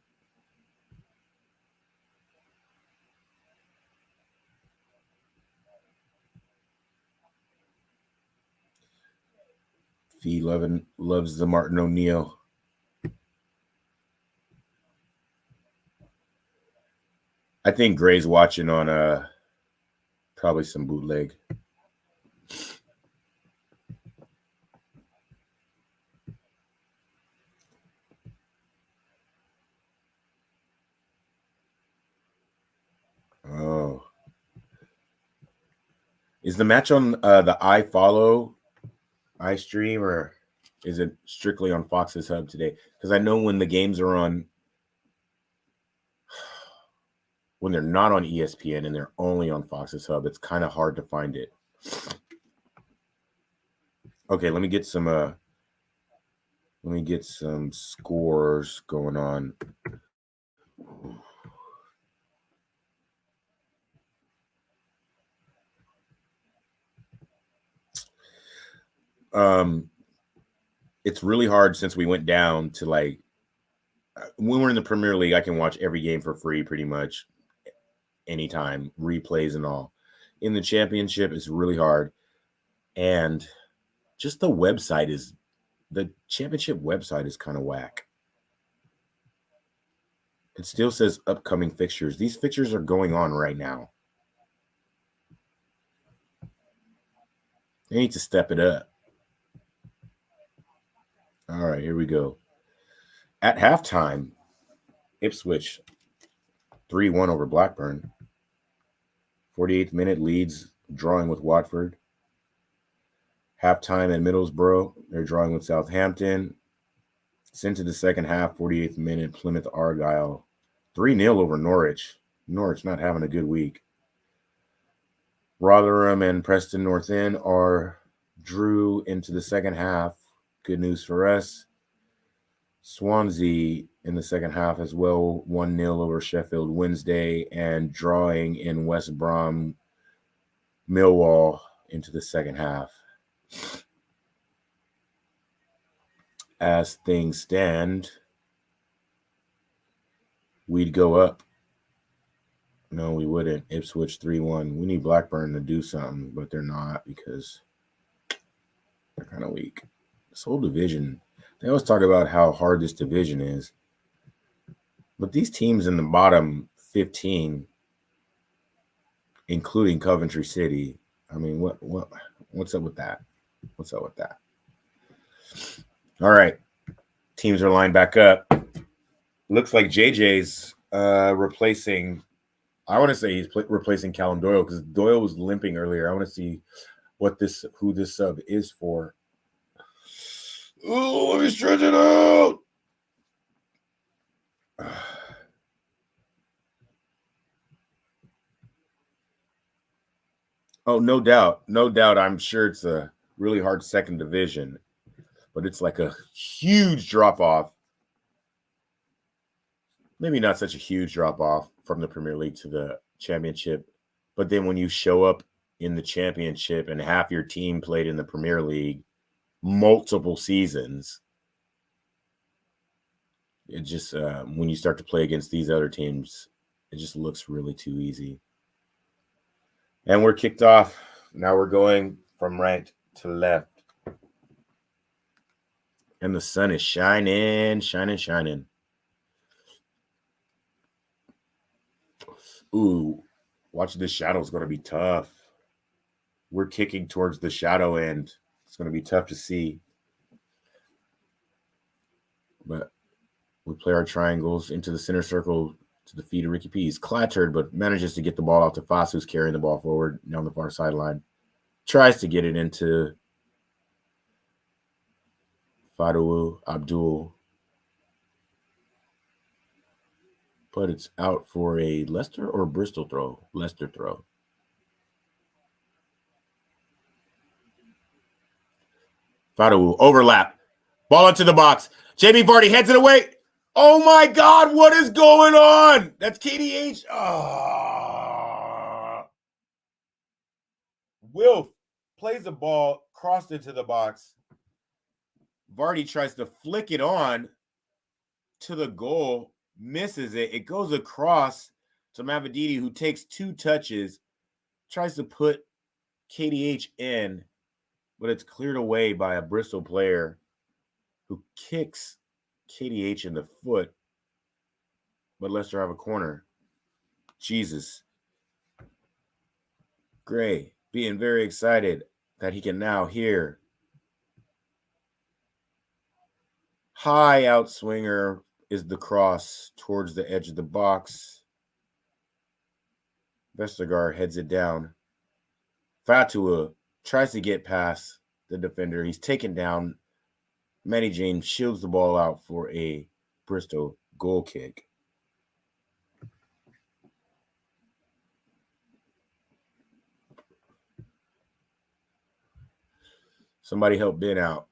Fee loves the Martin O'Neill. I think Gray's watching on probably some bootleg. Oh. Is the match on the iStream, or is it strictly on Fox's Hub today? Because I know when the games are on, when they're not on ESPN and they're only on Fox's Hub, it's kind of hard to find it. Okay, let me get some scores going on. It's really hard since we went down to like when we're in the Premier League, I can watch every game for free pretty much anytime, replays and all. In the Championship, it's really hard. And just the Championship website is kind of whack. It still says upcoming fixtures. These fixtures are going on right now. They need to step it up. All right, here we go. At halftime, Ipswich 3-1 over Blackburn. 48th minute, Leeds drawing with Watford. Halftime at Middlesbrough, they're drawing with Southampton. Sent to the second half, 48th minute, Plymouth Argyle 3-0 over Norwich. Norwich not having a good week. Rotherham and Preston North End drew into the second half. Good news for us. Swansea in the second half as well, 1-0 over Sheffield Wednesday, and drawing in West Brom Millwall into the second half. As things stand, we'd go up. No, we wouldn't. Ipswich 3-1. We need Blackburn to do something, but they're not because they're kind of weak. This whole division, they always talk about how hard this division is. But these teams in the bottom 15, including Coventry City, I mean, what's up with that? What's up with that? All right. Teams are lined back up. Looks like JJ's replacing, I want to say he's replacing Callum Doyle because Doyle was limping earlier. I want to see who this sub is for. Oh, let me stretch it out. Oh, no doubt. No doubt. I'm sure it's a really hard second division, but it's like a huge drop off. Maybe not such a huge drop off from the Premier League to the Championship. But then when you show up in the Championship and half your team played in the Premier League multiple seasons, It just, when you start to play against these other teams, it just looks really too easy. And we're kicked off. Now we're going from right to left. And the sun is shining, shining, shining. Ooh, watching the shadow is going to be tough. We're kicking towards the shadow end. It's going to be tough to see. But we play our triangles into the center circle to the feet of Ricky P. He's clattered, but manages to get the ball out to Foss, who's carrying the ball forward down the far sideline. Tries to get it into Fadou Abdul. But it's out for a Leicester or Bristol throw? Leicester throw. Fadou overlap. Ball into the box. Jamie Vardy heads it away. Oh my God, what is going on? That's KDH. Wilf plays the ball, crossed into the box. Vardy tries to flick it on to the goal, misses it. It goes across to Mavididi, who takes 2 touches, tries to put KDH in, but it's cleared away by a Bristol player who kicks KDH in the foot. But Leicester have a corner. Jesus. Gray being very excited that he can now hear. High outswinger is the cross towards the edge of the box. Vestergaard heads it down. Fatua tries to get past the defender. He's taken down. Manny James shields the ball out for a Bristol goal kick. Somebody help Ben out.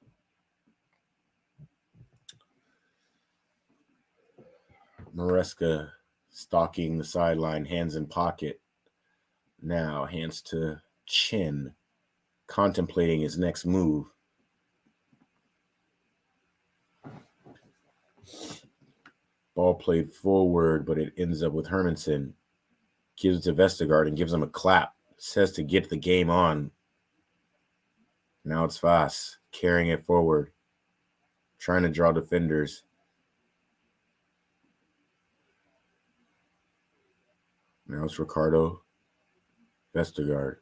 Maresca stalking the sideline, hands in pocket. Now hands to chin, contemplating his next move. Ball played forward, but it ends up with Hermanson. Gives it to Vestergaard and gives him a clap. Says to get the game on. Now it's Voss carrying it forward, trying to draw defenders. Now it's Ricardo Vestergaard.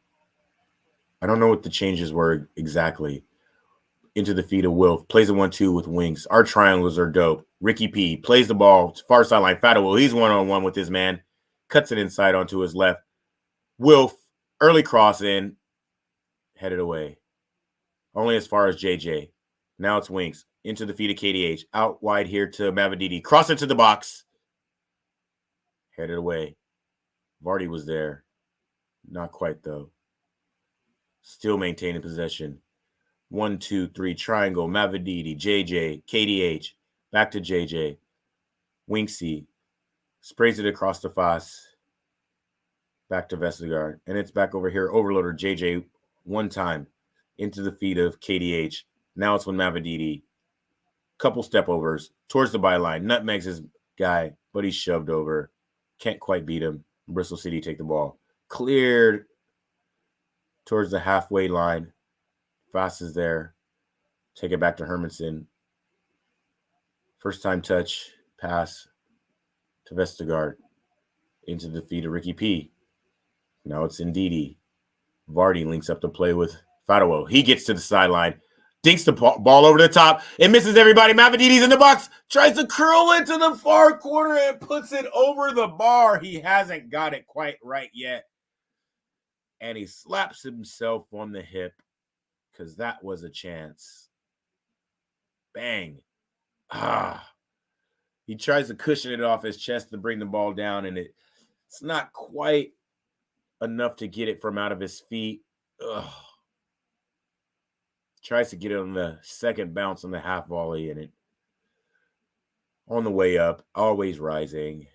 I don't know what the changes were exactly. Into the feet of Wilf. Plays a 1-2 with wings. Our triangles are dope. Ricky P plays the ball to far sideline. Fadou, he's one-on-one with his man. Cuts it inside onto his left. Wilf, early cross in. Headed away. Only as far as JJ. Now it's wings. Into the feet of KDH. Out wide here to Mavididi. Cross into the box. Headed away. Vardy was there. Not quite, though. Still maintaining possession. 1, 2, 3, triangle. Mavididi, JJ, KDH. Back to JJ. Winksy. Sprays it across the Foss. Back to Vestergaard. And it's back over here. Overloader JJ one time. Into the feet of KDH. Now it's with Mavididi. Couple step overs. Towards the byline. Nutmegs his guy, but he's shoved over. Can't quite beat him. Bristol City take the ball. Cleared towards the halfway line. Foss is there. Take it back to Hermanson. First time touch. Pass to Vestergaard. Into the feet of Ricky P. Now it's Ndidi. Vardy links up to play with Fadou. He gets to the sideline. Dinks the ball over the top. It misses everybody. Mavididi's in the box. Tries to curl into the far corner and puts it over the bar. He hasn't got it quite right yet. And he slaps himself on the hip because that was a chance. Bang. He tries to cushion it off his chest to bring the ball down, and it's not quite enough to get it from out of his feet. Tries to get it on the second bounce on the half volley, and it on the way up, always rising.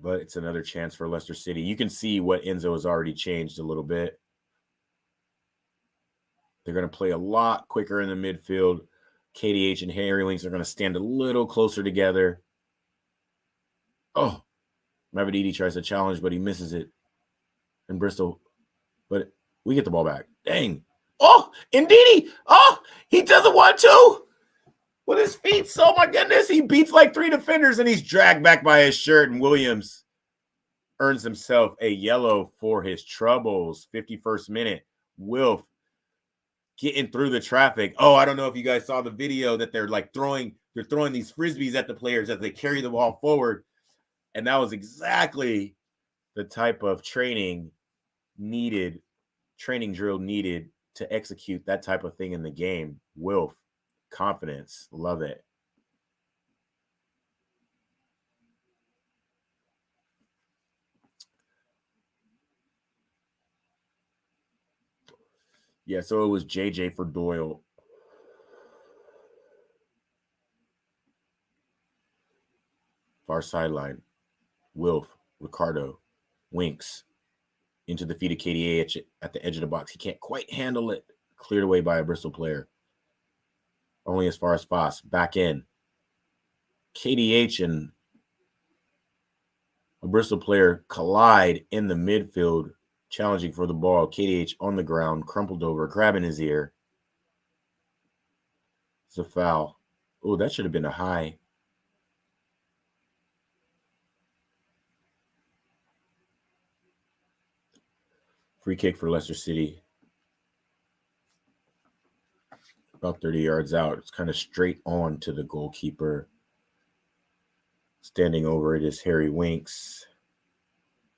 But it's another chance for Leicester City. You can see what Enzo has already changed a little bit. They're going to play a lot quicker in the midfield. KDH and Harry Winks are going to stand a little closer together. Oh, Mavididi tries to challenge, but he misses it. And Bristol, but we get the ball back. Dang. Oh, Ndidi. Oh, he doesn't want to. With his feet. Oh, my goodness. He beats like 3 defenders, and he's dragged back by his shirt. And Williams earns himself a yellow for his troubles. 51st minute. Wilf getting through the traffic. Oh, I don't know if you guys saw the video that they're throwing these frisbees at the players as they carry the ball forward. And that was exactly the type of training drill needed to execute that type of thing in the game. Wilf, confidence, love it. Yeah, so it was JJ for Doyle. Far sideline. Wilf, Ricardo, Winks into the feet of KDH at the edge of the box. He can't quite handle it. Cleared away by a Bristol player. Only as far as Foss. Back in. KDH and a Bristol player collide in the midfield, challenging for the ball. KDH on the ground, crumpled over, grabbing his ear. It's a foul. Oh, that should have been a high. Free kick for Leicester City. About 30 yards out. It's kind of straight on to the goalkeeper. Standing over it is Harry Winks.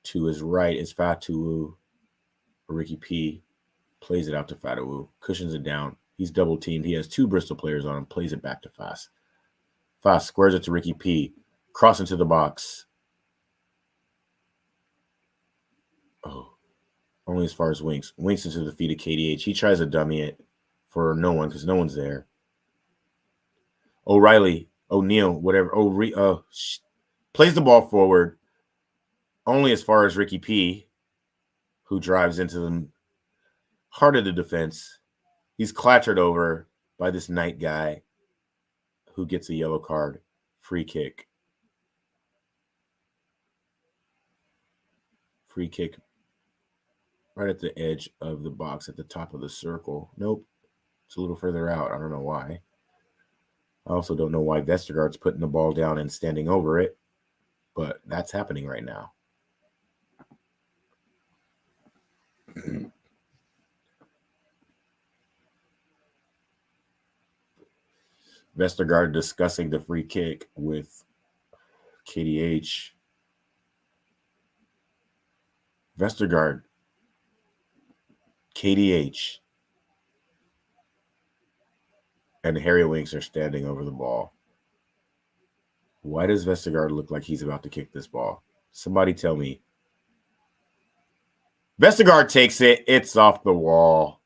To his right is Fatu. Ricky P plays it out to Fatu. Cushions it down. He's double teamed. He has 2 Bristol players on him. Plays it back to Foss. Foss squares it to Ricky P. Cross into the box. Oh. Only as far as Winks. Winks into the feet of KDH. He tries to dummy it for no one because no one's there. O'Neal, whatever. Plays the ball forward. Only as far as Ricky P, who drives into the heart of the defense. He's clattered over by this Knight guy who gets a yellow card. Free kick. Free kick. Right at the edge of the box at the top of the circle. Nope. It's a little further out. I don't know why. I also don't know why Vestergaard's putting the ball down and standing over it. But that's happening right now. Vestergaard discussing the free kick with KDH. Vestergaard. KDH. And Harry Winks are standing over the ball. Why does Vestergaard look like he's about to kick this ball? Somebody tell me. Vestergaard takes it. It's off the wall.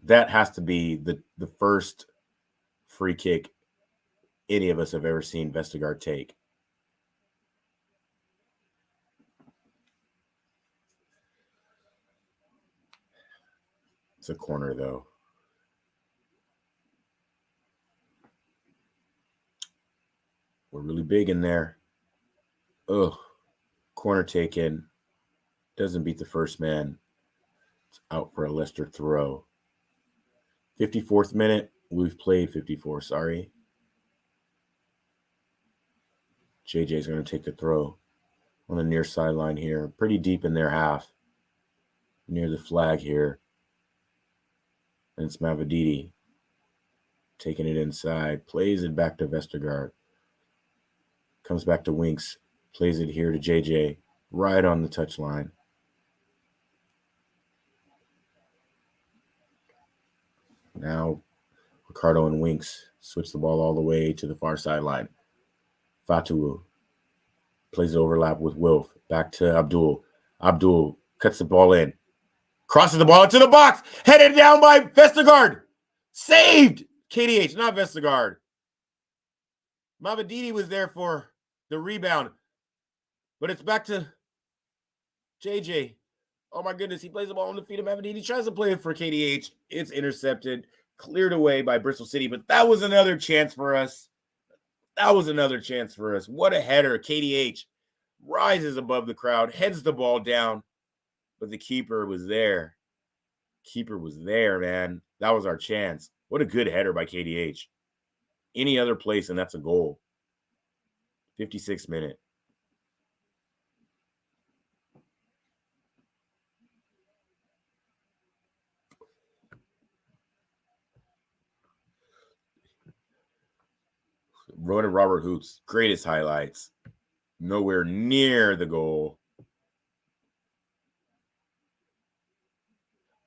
That has to be the first free kick any of us have ever seen Vestergaard take. It's a corner, though. We're really big in there. Ugh. Corner taken. Doesn't beat the first man. It's out for a Leicester throw. 54th minute. We've played 54, sorry. JJ's going to take the throw on the near sideline here. Pretty deep in their half. Near the flag here. And it's Mavididi taking it inside. Plays it back to Vestergaard. Comes back to Winks. Plays it here to JJ. Right on the touchline. Now, Ricardo and Winks switch the ball all the way to the far sideline. Fatu plays the overlap with Wilf. Back to Abdul. Abdul cuts the ball in. Crosses the ball into the box. Headed down by Vestergaard. Saved! KDH, not Vestergaard. Mavididi was there for the rebound. But it's back to JJ. Oh my goodness, he plays the ball on the feet of Mavadini. He tries to play it for KDH. It's intercepted, cleared away by Bristol City, but that was another chance for us. What a header. KDH rises above the crowd, heads the ball down, but the keeper was there. Man. That was our chance. What a good header by KDH. Any other place, and that's a goal. 56th minute. Ronan Robert Hoops, greatest highlights. Nowhere near the goal.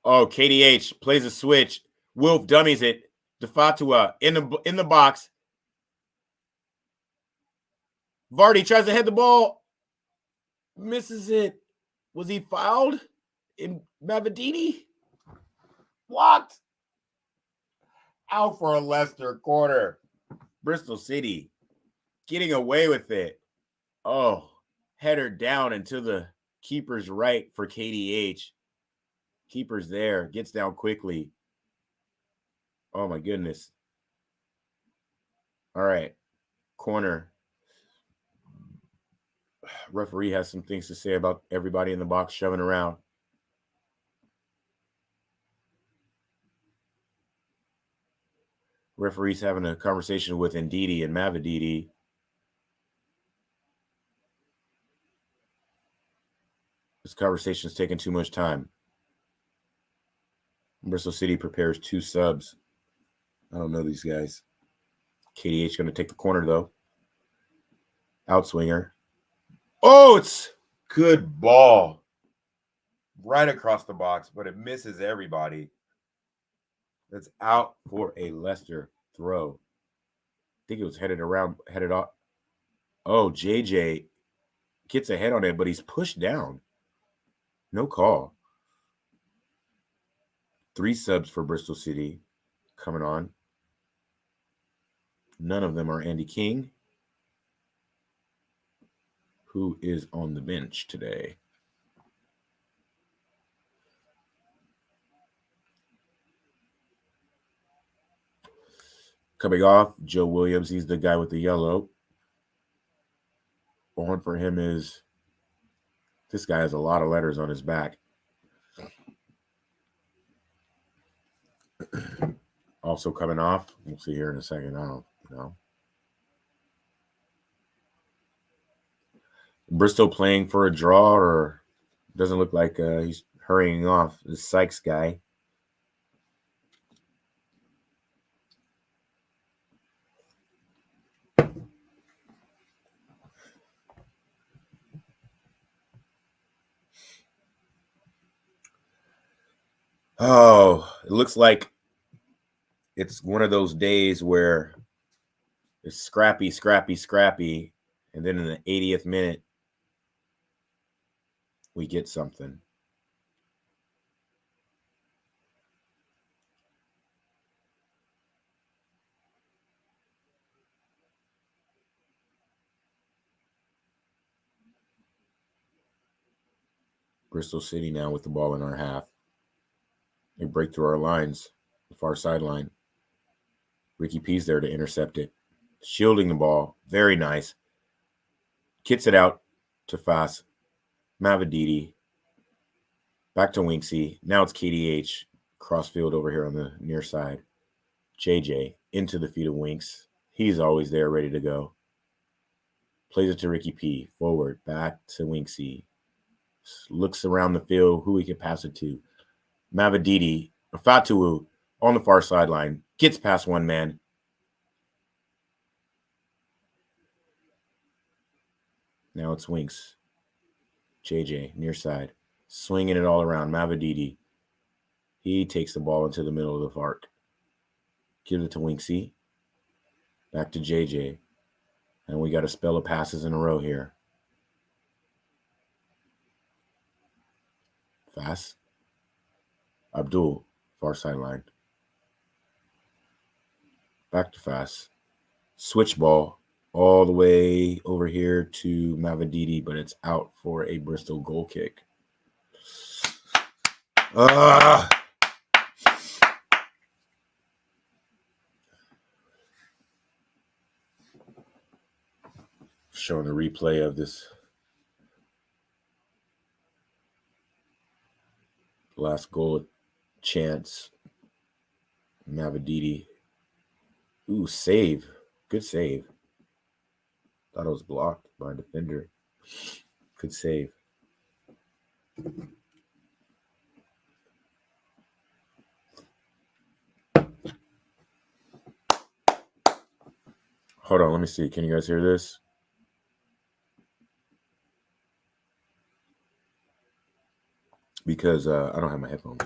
Oh, KDH plays a switch. Wolf dummies it. Defatua in the box. Vardy tries to head the ball. Misses it. Was he fouled in Mavadini? Blocked. Out for a Leicester corner. Bristol City getting away with it. Oh, header down into the keeper's right for KDH. Keeper's there. Gets down quickly. Oh, my goodness. All right. Corner. Referee has some things to say about everybody in the box shoving around. Referee's having a conversation with Ndidi and Mavadidi. This conversation's taking too much time. Bristol City prepares 2 subs. I don't know these guys. KDH going to take the corner, though. Outswinger. Oh, it's good ball. Right across the box, but it misses everybody. That's out for a Leicester throw. I think it was headed off. Oh, JJ gets a head on it, but he's pushed down. No call. 3 subs for Bristol City coming on. None of them are Andy King, who is on the bench today. Coming off, Joe Williams. He's the guy with the yellow. On for him is, this guy has a lot of letters on his back. Also coming off, we'll see here in a second. I don't know. Bristol playing for a draw, or doesn't look like he's hurrying off. This Sykes guy. Oh, it looks like it's one of those days where it's scrappy, and then in the 80th minute, we get something. Bristol City now with the ball in our half. They break through our lines, the far sideline. Ricky P's there to intercept it. Shielding the ball. Very nice. Kits it out to Fas. Mavadidi. Back to Winksy. Now it's KDH. Crossfield over here on the near side. JJ into the feet of Winks. He's always there, ready to go. Plays it to Ricky P. Forward. Back to Winksy. Looks around the field who he can pass it to. Mavadidi, Fatuwu on the far sideline, gets past one man. Now it's Winks. JJ, near side, swinging it all around. Mavadidi, he takes the ball into the middle of the arc. Gives it to Winksy. Back to JJ. And we got a spell of passes in a row here. Fast. Abdul, far sideline. Back to Fast. Switch ball all the way over here to Mavadidi, but it's out for a Bristol goal kick. Showing the replay of this last goal chance. Mavididi. Ooh, save. Good save. Thought it was blocked by a defender. Good save. Hold on, let me see. Can you guys hear this? Because I don't have my headphones.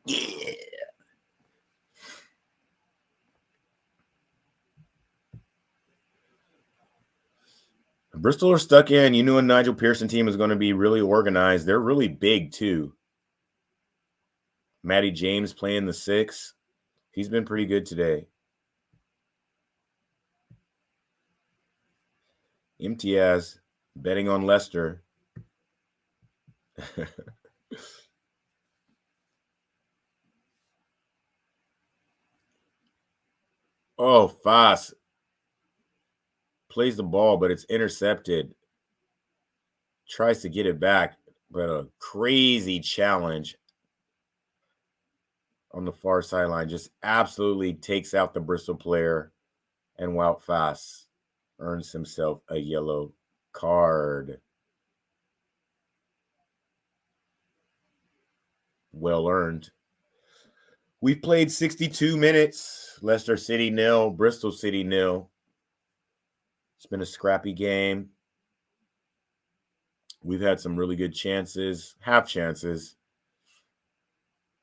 Yeah. Bristol are stuck in. You knew a Nigel Pearson team is going to be really organized. They're really big, too. Matty James playing the 6. He's been pretty good today. Imtiaz betting on Leicester. Oh, Foss plays the ball, but it's intercepted. Tries to get it back, but a crazy challenge on the far sideline. Just absolutely takes out the Bristol player, and Wout Foss earns himself a yellow card. Well earned. We've played 62 minutes. Leicester City 0, Bristol City 0. It's been a scrappy game. We've had some really good chances, half chances.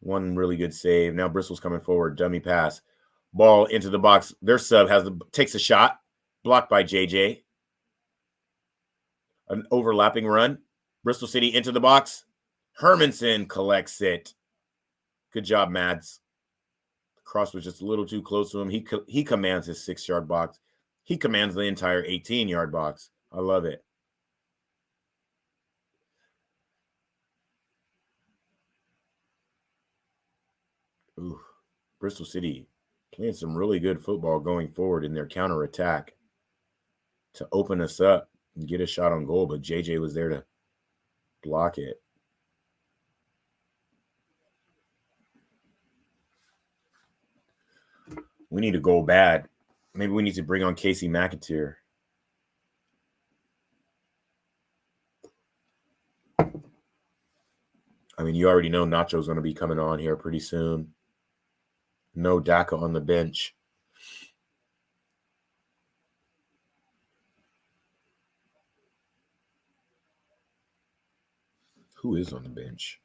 One really good save. Now Bristol's coming forward. Dummy pass. Ball into the box. Their sub takes a shot. Blocked by JJ. An overlapping run. Bristol City into the box. Hermanson collects it. Good job, Mads. The cross was just a little too close to him. He commands his 6-yard box. He commands the entire 18-yard box. I love it. Ooh, Bristol City playing some really good football going forward in their counterattack to open us up and get a shot on goal, but JJ was there to block it. We need a goal bad. Maybe we need to bring on Casey McAteer. I mean, you already know Nacho's going to be coming on here pretty soon. No Daka on the bench. Who is on the bench?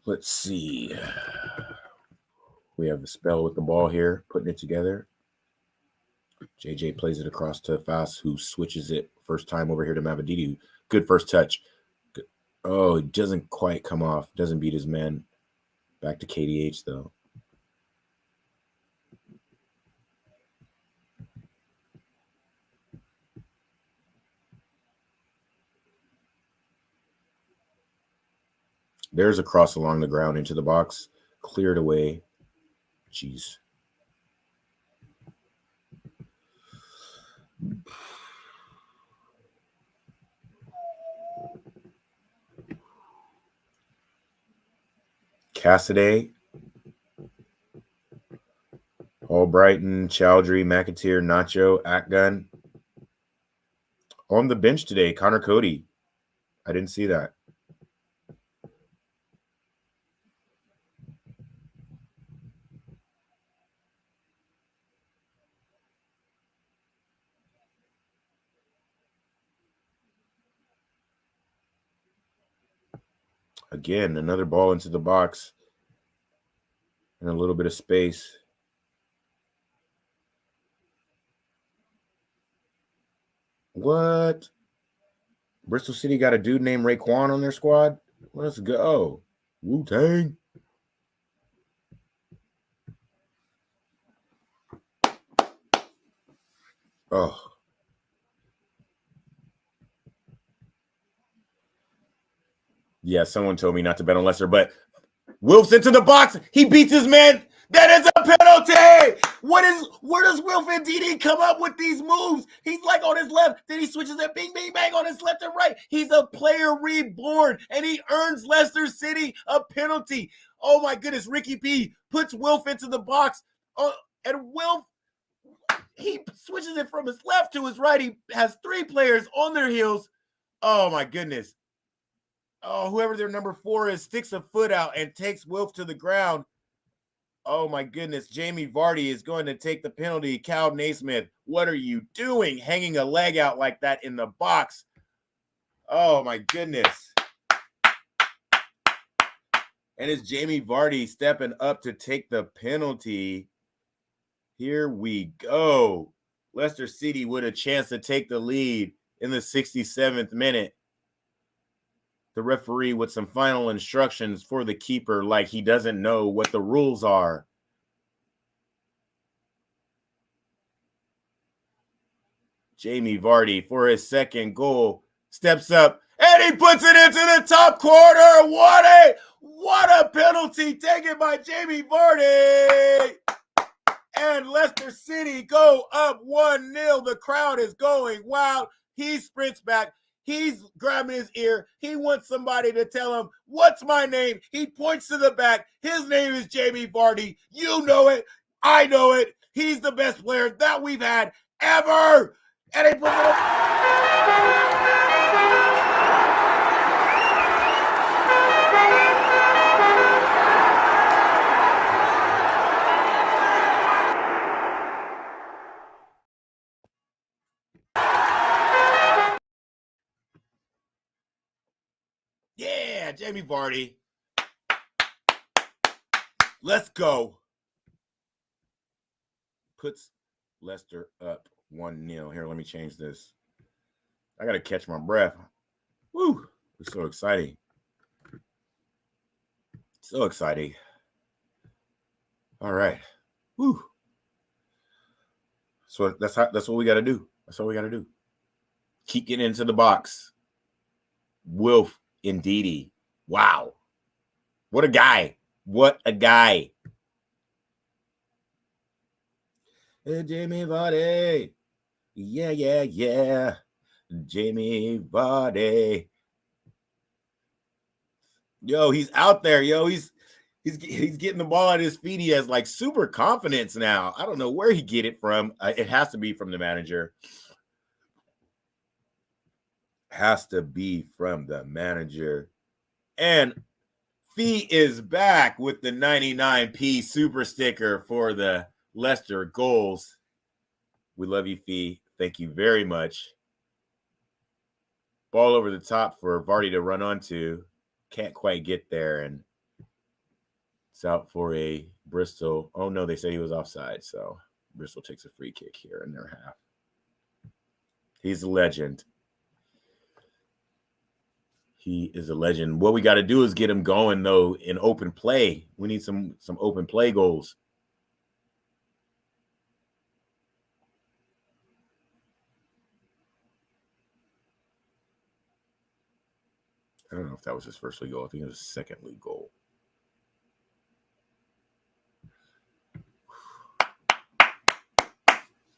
Let's see. We have the spell with the ball here, putting it together. JJ plays it across to Fast, who switches it first time over here to Mavididi. Good first touch. Good. Oh, it doesn't quite come off. Doesn't beat his man. Back to KDH, though. There's a cross along the ground into the box. Cleared away. Jeez. Cassidy. Albrighton, Chowdhury, McAteer, Nacho, Atgun. On the bench today, Connor Cody. I didn't see that. Again, another ball into the box. And a little bit of space. What? Bristol City got a dude named Raekwon on their squad? Let's go. Wu-Tang. Oh. Yeah, someone told me not to bet on Leicester, but Wilf's into the box. He beats his man. That is a penalty. Where does Wilf Ndidi come up with these moves? He's like on his left, then he switches it, bing, bing, bang on his left and right. He's a player reborn, and he earns Leicester City a penalty. Oh my goodness, Ricky P puts Wilf into the box, and Wilf, he switches it from his left to his right. He has 3 players on their heels. Oh my goodness. Oh, whoever their number 4 is sticks a foot out and takes Wilf to the ground. Oh my goodness, Jamie Vardy is going to take the penalty. Cal Naismith, what are you doing? Hanging a leg out like that in the box. Oh my goodness. And it's Jamie Vardy stepping up to take the penalty. Here we go. Leicester City with a chance to take the lead in the 67th minute. The referee with some final instructions for the keeper, like he doesn't know what the rules are. Jamie Vardy for his second goal steps up and he puts it into the top corner. What a penalty taken by Jamie Vardy. And Leicester City go up 1-0. The crowd is going wild. He sprints back. He's grabbing his ear. He wants somebody to tell him, what's my name? He points to the back. His name is Jamie Vardy. You know it. I know it. He's the best player that we've had ever. And he puts it up. Yeah, Jamie Vardy. Let's go. Puts Leicester up 1-0. Here, let me change this. I got to catch my breath. Woo. It's so exciting. So exciting. All right. Woo. So that's what we got to do. That's all we got to do. Keep getting into the box. Wilf Ndidi. Wow. What a guy. What a guy. Hey, Jamie Vardy. Yeah. Jamie Vardy. Yo, he's out there. Yo, he's getting the ball at his feet. He has like super confidence now. I don't know where he get it from. It has to be from the manager. Has to be from the manager. And Fee is back with the 99p super sticker for the Leicester goals. We love you, Fee. Thank you very much. Ball over the top for Vardy to run onto. Can't quite get there, and it's out for a Bristol. Oh, no, they said he was offside, so Bristol takes a free kick here in their half. He's a legend. He is a legend. What we got to do is get him going, though, in open play. We need some open play goals. I don't know if that was his first league goal. I think it was his second league goal.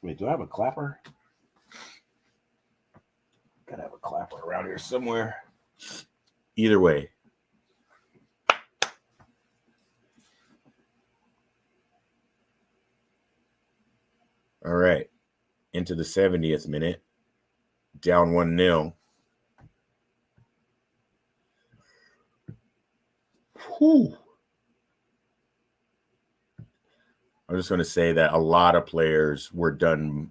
Wait, do I have a clapper? Gotta have a clapper around here somewhere. Either way. All right. Into the 70th minute. Down 1-0. Whew. I'm just going to say that a lot of players were done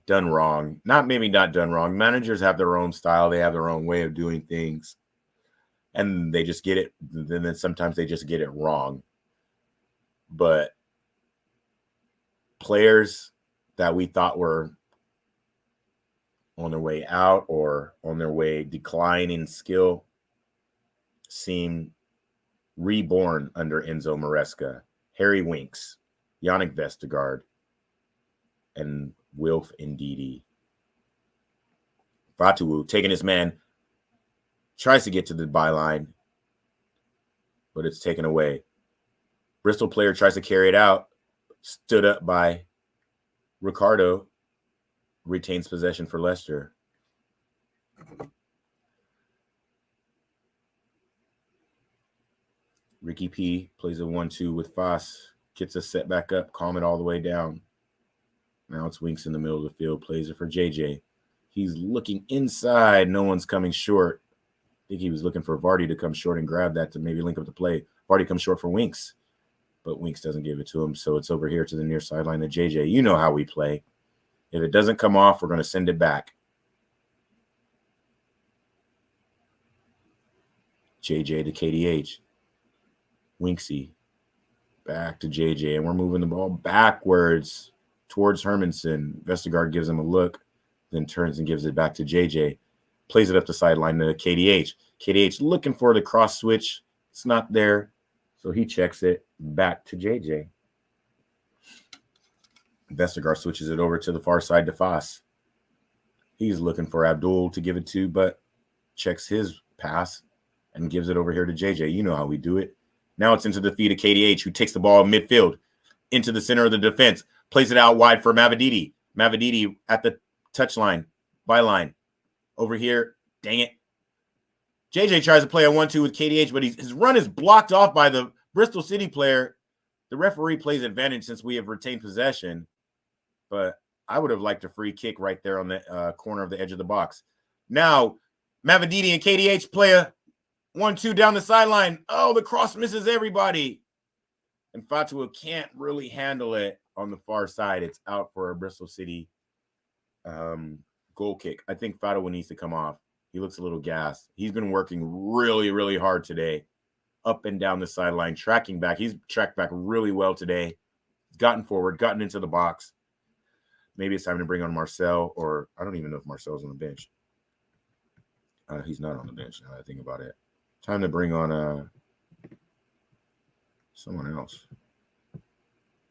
wrong. Not done wrong. Managers have their own style. They have their own way of doing things. And they just get it. Then sometimes they just get it wrong. But players that we thought were on their way out or on their way decline in skill seem reborn under Enzo Maresca, Harry Winks, Yannick Vestergaard, and Wilf Ndidi. Fatu taking his man, tries to get to the byline, but it's taken away. Bristol player tries to carry it out, stood up by Ricardo, retains possession for Leicester. Ricky P plays a 1-2 with Foss, gets us set back up, calm it all the way down. Now it's Winks in the middle of the field, plays it for JJ. He's looking inside. No one's coming short. I think he was looking for Vardy to come short and grab that to maybe link up the play. Vardy comes short for Winks, but Winks doesn't give it to him, so it's over here to the near sideline to JJ. You know how we play. If it doesn't come off, we're going to send it back. JJ to KDH. Winksy. Back to JJ, and we're moving the ball backwards towards Hermanson. Vestergaard gives him a look, then turns and gives it back to JJ. Plays it up the sideline to KDH. KDH looking for the cross switch. It's not there, so he checks it back to JJ. Vestergaard switches it over to the far side to Foss. He's looking for Abdul to give it to, but checks his pass and gives it over here to JJ. You know how we do it. Now it's into the feet of KDH, who takes the ball in midfield into the center of the defense, plays it out wide for Mavididi. Mavididi at the touchline, byline. Over here, dang it. JJ tries to play a 1-2 with KDH, but his run is blocked off by the Bristol City player. The referee plays advantage since we have retained possession, but I would have liked a free kick right there on the corner of the edge of the box. Now, Mavididi and KDH play a 1-2 down the sideline. Oh, the cross misses everybody. And Fatua can't really handle it on the far side. It's out for a Bristol City goal kick. I think Fatua needs to come off. He looks a little gassed. He's been working really, really hard today. Up and down the sideline, tracking back. He's tracked back really well today. He's gotten forward, gotten into the box. Maybe it's time to bring on Marcel, or I don't even know if Marcel's on the bench. He's not on the bench now that I think about it. Time to bring on someone else.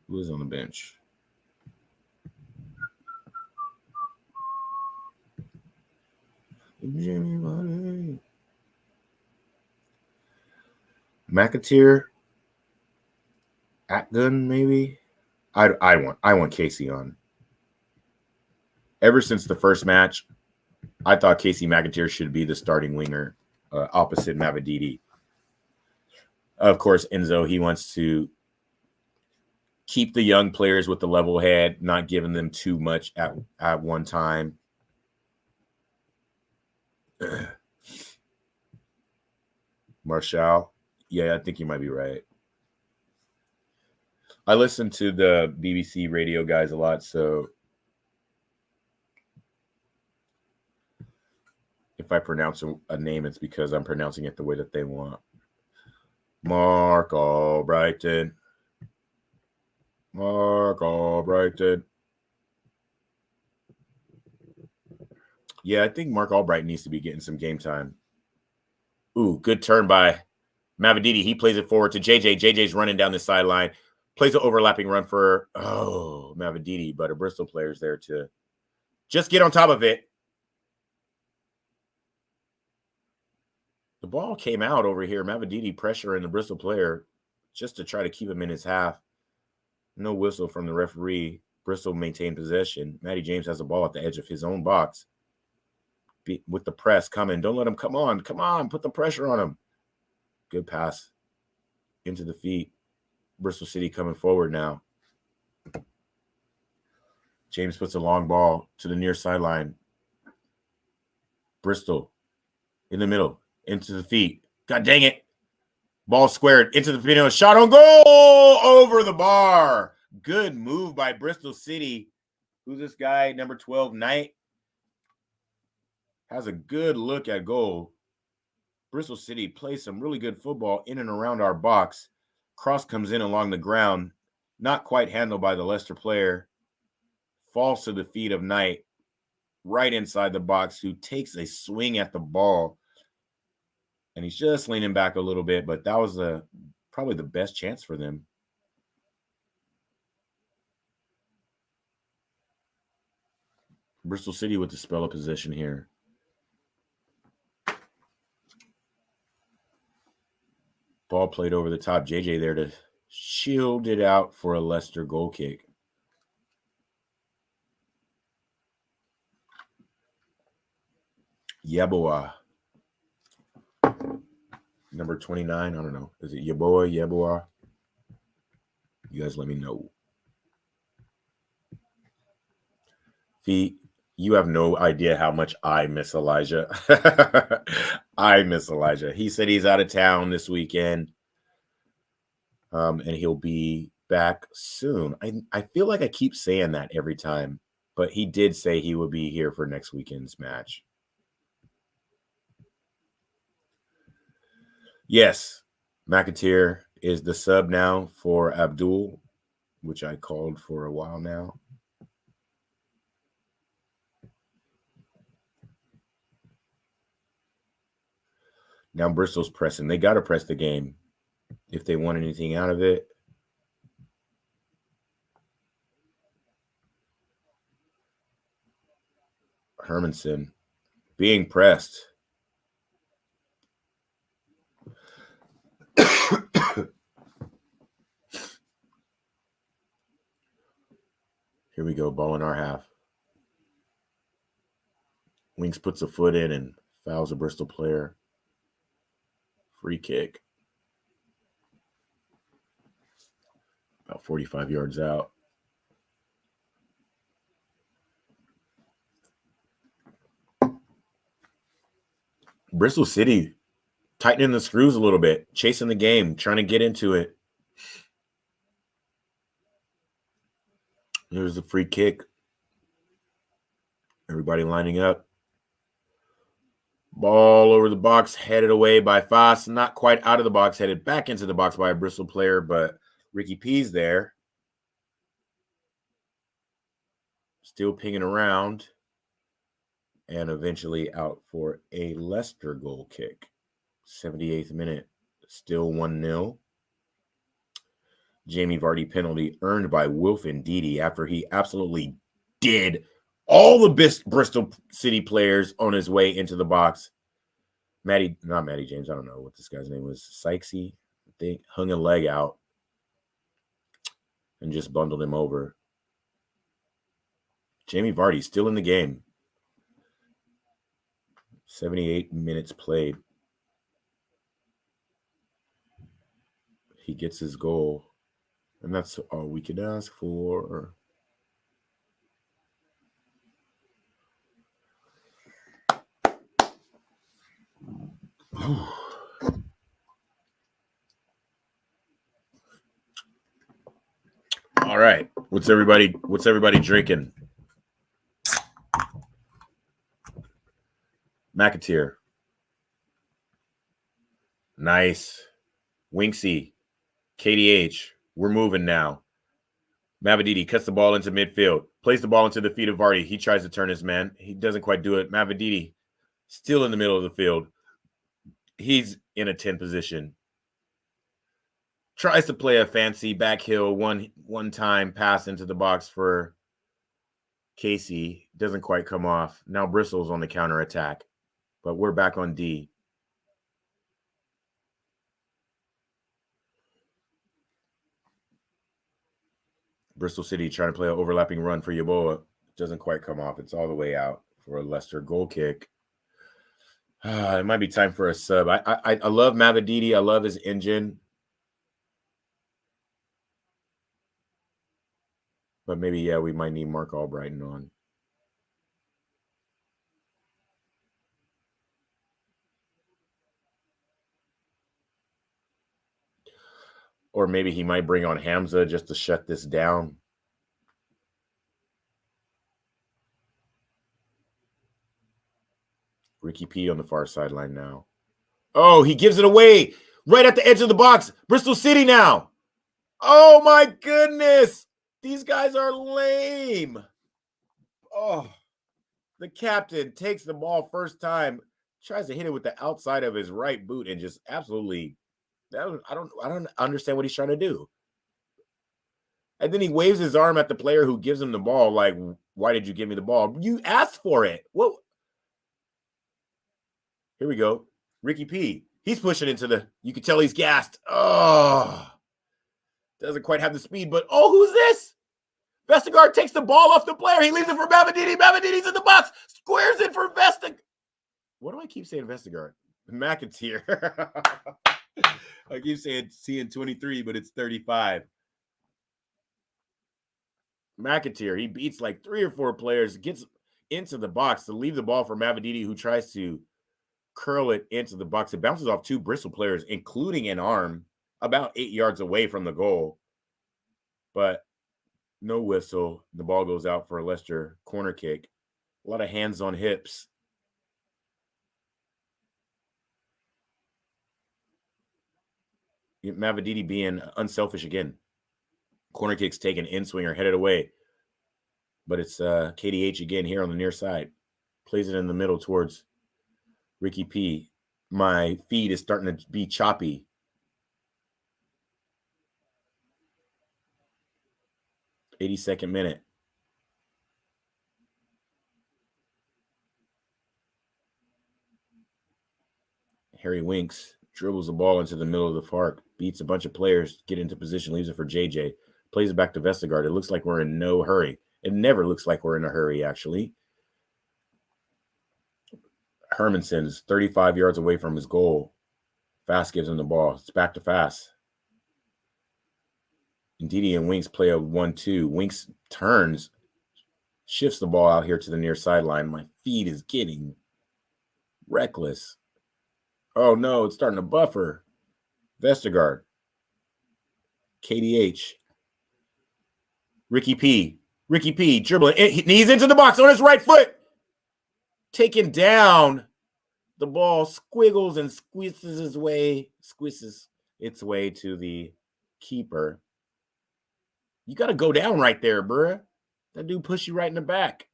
Who is on the bench? Jimmy McAteer, Atgun, maybe. I want Casey on. Ever since the first match, I thought Casey McAteer should be the starting winger opposite Mavididi. Of course, Enzo, he wants to keep the young players with the level head, not giving them too much at one time. Marshall, yeah, I think you might be right. I listen to the BBC radio guys a lot, so if I pronounce a name, it's because I'm pronouncing it the way that they want. Mark Albrighton. Mark Albrighton. Yeah, I think Mark Albright needs to be getting some game time. Ooh, good turn by Mavididi. He plays it forward to JJ. JJ's running down the sideline. Plays an overlapping run for, Mavididi, but a Bristol player's there to just get on top of it. The ball came out over here. Mavididi pressuring the Bristol player just to try to keep him in his half. No whistle from the referee. Bristol maintained possession. Matty James has the ball at the edge of his own box. With the press coming. Don't let him come on. Come on. Put the pressure on him. Good pass into the feet. Bristol City coming forward now. James puts a long ball to the near sideline. Bristol in the middle. Into the feet. God dang it. Ball squared into the feet. Shot on goal over the bar. Good move by Bristol City. Who's this guy? Number 12, Knight. Has a good look at goal. Bristol City plays some really good football in and around our box. Cross comes in along the ground. Not quite handled by the Leicester player. Falls to the feet of Knight. right inside the box who takes a swing at the ball. And he's just leaning back a little bit, but that was probably the best chance for them. Bristol City with the spell of possession here. Ball played over the top. JJ there to shield it out for a Leicester goal kick. Yeboah. Number 29. I don't know. Is it Yeboah? You guys let me know. Fee, you have no idea how much I miss Elijah. I miss Elijah. He said he's out of town this weekend. And he'll be back soon. I feel like I keep saying that every time, but he did say he would be here for next weekend's match. Yes, McAteer is the sub now for Abdul, which I called for a while now. Now Bristol's pressing. They got to press the game if they want anything out of it. Hermanson being pressed. Here we go, ball in our half. Winks puts a foot in and fouls a Bristol player. Free kick. About 45 yards out. Bristol City tightening the screws a little bit, chasing the game, trying to get into it. Here's the free kick. Everybody lining up. Ball over the box, headed away by Foss. Not quite out of the box, headed back into the box by a Bristol player, but Ricky P's there. Still pinging around. And eventually out for a Leicester goal kick. 78th minute. Still 1-0. Jamie Vardy penalty earned by Wilfin Didi after he absolutely did all the Bristol City players on his way into the box. Not Matty James, I don't know what this guy's name was. Sykesy, I think, hung a leg out and just bundled him over. Jamie Vardy still in the game. 78 minutes played. He gets his goal. And that's all we can ask for. All right. What's everybody drinking? McAteer. Nice. Winksy. KDH. We're moving now. Mavididi cuts the ball into midfield. Plays the ball into the feet of Vardy. He tries to turn his man. He doesn't quite do it. Mavididi still in the middle of the field. He's in a 10 position. Tries to play a fancy back heel one time pass into the box for Casey. Doesn't quite come off. Now Bristol's on the counter attack. But we're back on D. Bristol City trying to play an overlapping run for Yeboah. Doesn't quite come off. It's all the way out for a Leicester goal kick. It might be time for a sub. I love Mavididi. I love his engine. But maybe, yeah, we might need Mark Albrighton on. Or maybe he might bring on Hamza just to shut this down. Ricky P on the far sideline now. Oh, he gives it away right at the edge of the box. Bristol City now. Oh, my goodness. These guys are lame. Oh. The captain takes the ball first time, tries to hit it with the outside of his right boot, and just absolutely, I don't understand what he's trying to do. And then he waves his arm at the player who gives him the ball, like, why did you give me the ball? You asked for it. What? Here we go. Ricky P. He's pushing into the, you can tell he's gassed. Oh, doesn't quite have the speed, but oh, who's this? Vestergaard takes the ball off the player. He leaves it for Mavididi. Mavididi's in the box. Squares it for Vestergaard. What do I keep saying Vestergaard? McAteer. I keep seeing 23, but it's 35. McAteer, he beats like 3 or 4 players, gets into the box to leave the ball for Mavididi, who tries to curl it into the box. It bounces off 2 Bristol players, including an arm, about 8 yards away from the goal. But no whistle. The ball goes out for a Leicester corner kick. A lot of hands on hips. Mavididi being unselfish again. Corner kicks taken, in-swinger, headed away. But it's KDH again here on the near side. Plays it in the middle towards Ricky P. My feed is starting to be choppy. '82nd minute. Harry Winks dribbles the ball into the middle of the park, beats a bunch of players, get into position, leaves it for JJ, plays it back to Vestergaard. It looks like we're in no hurry. It never looks like we're in a hurry, actually. Hermansen's 35 yards away from his goal. Fast gives him the ball. It's back to Fast. Ndidi and Winks play a 1-2. Winks turns, shifts the ball out here to the near sideline. My feet is getting reckless. Oh, no, it's starting to buffer. Vestergaard. KDH. Ricky P. Ricky P. dribbling. He's into the box on his right foot. Taken down. The ball squiggles and squeezes its way to the keeper. You got to go down right there, bruh. That dude pushed you right in the back.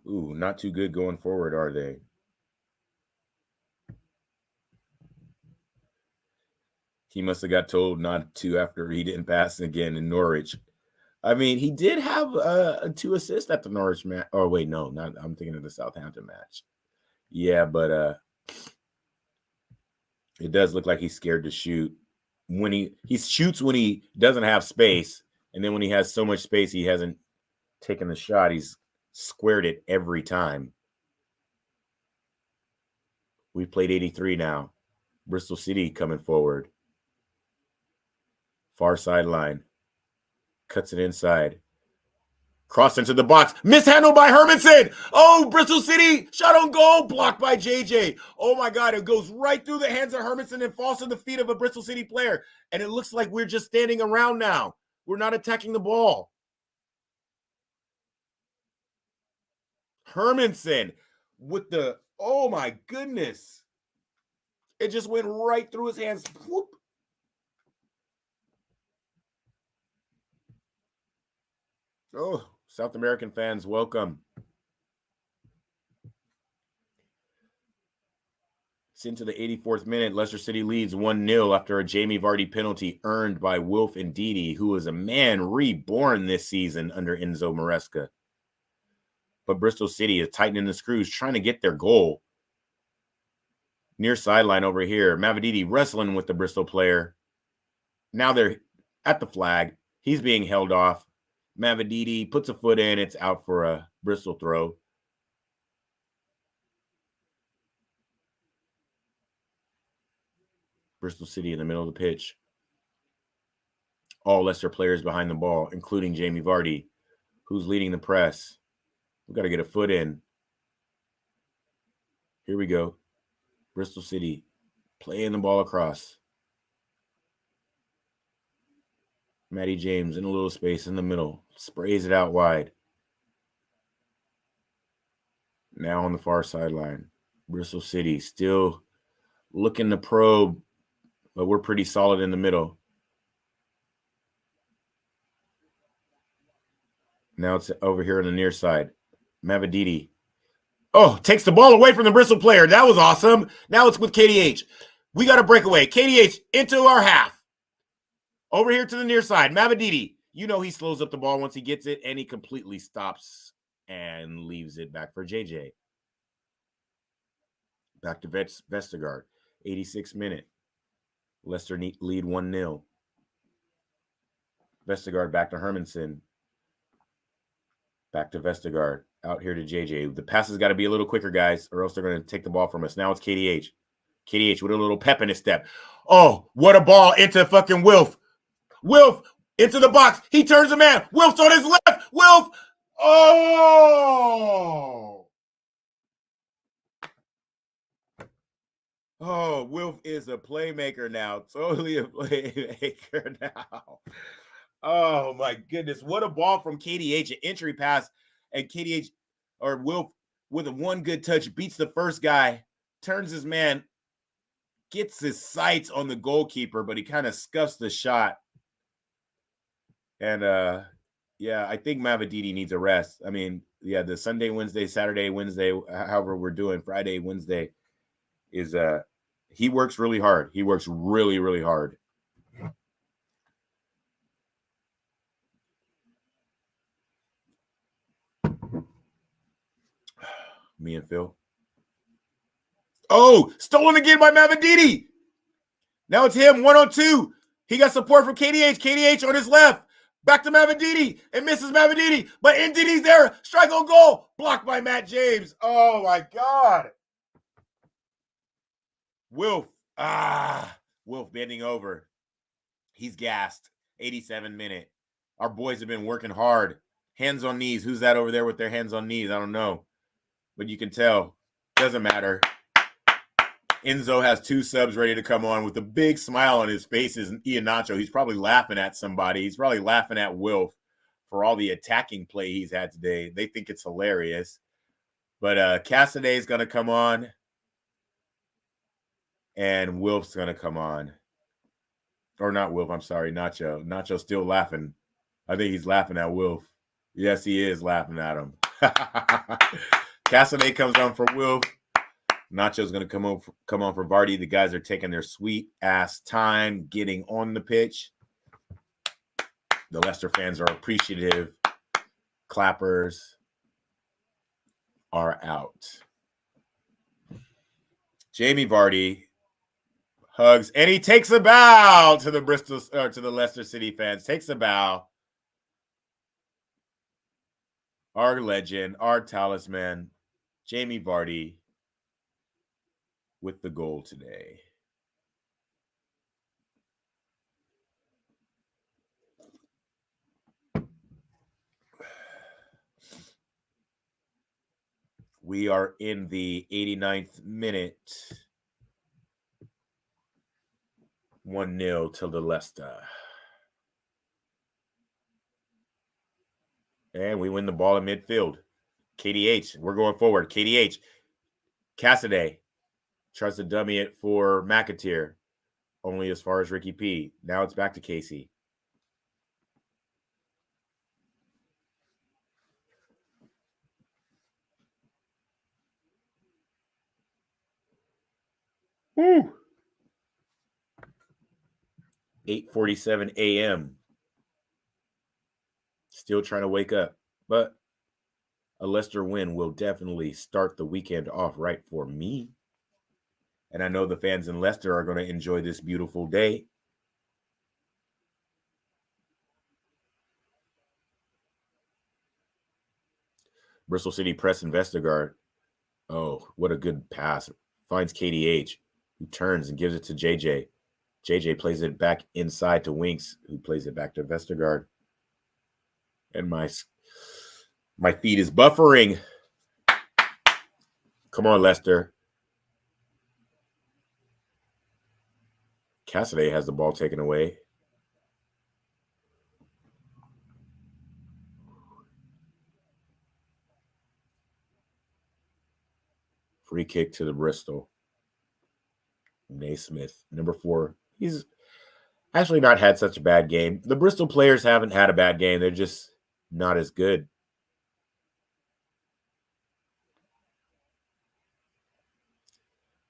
Ooh, not too good going forward, are they? He must have got told not to after he didn't pass again in Norwich. I mean, he did have 2 assists at the Norwich match. Oh, wait, no. I'm thinking of the Southampton match. Yeah, but it does look like he's scared to shoot. When he shoots when he doesn't have space, and then when he has so much space, he hasn't taken the shot. He's squared it every time. We've played 83 now. Bristol City coming forward. Far sideline. Cuts it inside. Cross into the box. Mishandled by Hermansen. Oh, Bristol City. Shot on goal. Blocked by JJ. Oh, my God. It goes right through the hands of Hermansen and falls to the feet of a Bristol City player. And it looks like we're just standing around now. We're not attacking the ball. Hermansen with the, oh, my goodness. It just went right through his hands. Whoop. Oh, South American fans, welcome. It's into the 84th minute. Leicester City leads 1-0 after a Jamie Vardy penalty earned by Wilf Ndidi, who is a man reborn this season under Enzo Maresca. But Bristol City is tightening the screws, trying to get their goal. Near sideline over here. Mavididi wrestling with the Bristol player. Now they're at the flag. He's being held off. Mavididi puts a foot in. It's out for a Bristol throw. Bristol City in the middle of the pitch. All Leicester players behind the ball, including Jamie Vardy, who's leading the press. We've got to get a foot in. Here we go. Bristol City playing the ball across. Matty James in a little space in the middle. Sprays it out wide. Now on the far sideline. Bristol City still looking to probe, but we're pretty solid in the middle. Now it's over here on the near side. Mavididi. Oh, takes the ball away from the Bristol player. That was awesome. Now it's with KDH. We got a breakaway. KDH into our half. Over here to the near side. Mavididi. You know he slows up the ball once he gets it, and he completely stops and leaves it back for JJ. Back to Vestergaard. 86th minute. Leicester lead 1-0. Vestergaard back to Hermanson. Back to Vestergaard. Out here to JJ. The pass has got to be a little quicker, guys, or else they're going to take the ball from us. Now it's KDH. KDH with a little pep in his step. Oh, what a ball into fucking Wilf. Wilf into the box. He turns the man. Wilf's on his left. Wilf. Oh. Oh, Wilf is a playmaker now. Totally a playmaker now. Oh, my goodness. What a ball from KDH. An entry pass. And KDH or Wilf with a one good touch beats the first guy, turns his man, gets his sights on the goalkeeper, but he kind of scuffs the shot. And yeah, I think Mavididi needs a rest. I mean, yeah, the Sunday, Wednesday, Saturday, Wednesday, however we're doing, Friday, Wednesday is he works really hard. He works really, really hard. Me and Phil. Oh, stolen again by Mavididi. Now it's him, 1-on-2. He got support from KDH. KDH on his left. Back to Mavididi and misses Mavididi. But Ndidi's there. Strike on goal. Blocked by Matt James. Oh, my God. Wilf. Wilf bending over. He's gassed. 87 minute. Our boys have been working hard. Hands on knees. Who's that over there with their hands on knees? I don't know. But you can tell. Doesn't matter. Enzo has 2 subs ready to come on with a big smile on his face. Is Ian Nacho. He's probably laughing at somebody. He's probably laughing at Wilf for all the attacking play he's had today. They think it's hilarious. But Cassidy is going to come on. And Wilf's going to come on. Or not Wilf, I'm sorry, Nacho. Nacho's still laughing. I think he's laughing at Wilf. Yes, he is laughing at him. Cassidy comes on for Wilf. Nacho's going to come on for Vardy. The guys are taking their sweet-ass time getting on the pitch. The Leicester fans are appreciative. Clappers are out. Jamie Vardy hugs, and he takes a bow to the to the Leicester City fans. Takes a bow. Our legend, our talisman, Jamie Vardy, with the goal today. We are in the 89th minute. 1-0 to the Leicester. And we win the ball in midfield. KDH, we're going forward. KDH, Cassidy tries to dummy it for McAteer, only as far as Ricky P. Now it's back to Casey. Woo. 8:47 a.m. Still trying to wake up, but a Leicester win will definitely start the weekend off right for me. And I know the fans in Leicester are going to enjoy this beautiful day. Bristol City press and Vestergaard. Oh, what a good pass. Finds KDH, who turns and gives it to JJ. JJ plays it back inside to Winks, who plays it back to Vestergaard. And my feed is buffering. Come on, Leicester. Cassidy has the ball taken away. Free kick to the Bristol. Naismith, number 4. He's actually not had such a bad game. The Bristol players haven't had a bad game. They're just not as good.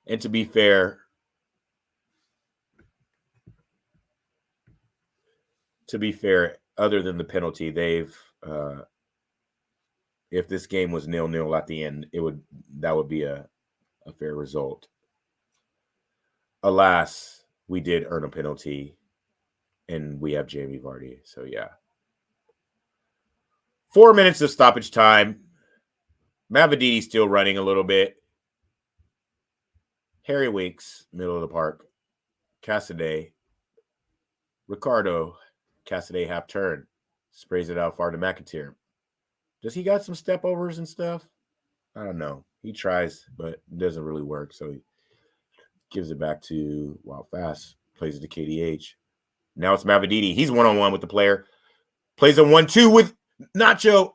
And to be fair, other than the penalty, they've if this game was 0-0 at the end, that would be a fair result. Alas, we did earn a penalty, and we have Jamie Vardy. So yeah, 4 minutes of stoppage time. Mavididi still running a little bit. Harry Winks, middle of the park. Cassidy. Ricardo. Cassidy half turn. Sprays it out far to McIntyre. Does he got some step overs and stuff? I don't know. He tries, but it doesn't really work. So he gives it back to Wild Fast. Plays it to KDH. Now it's Mavididi. He's one-on-one with the player. Plays a 1-2 with Nacho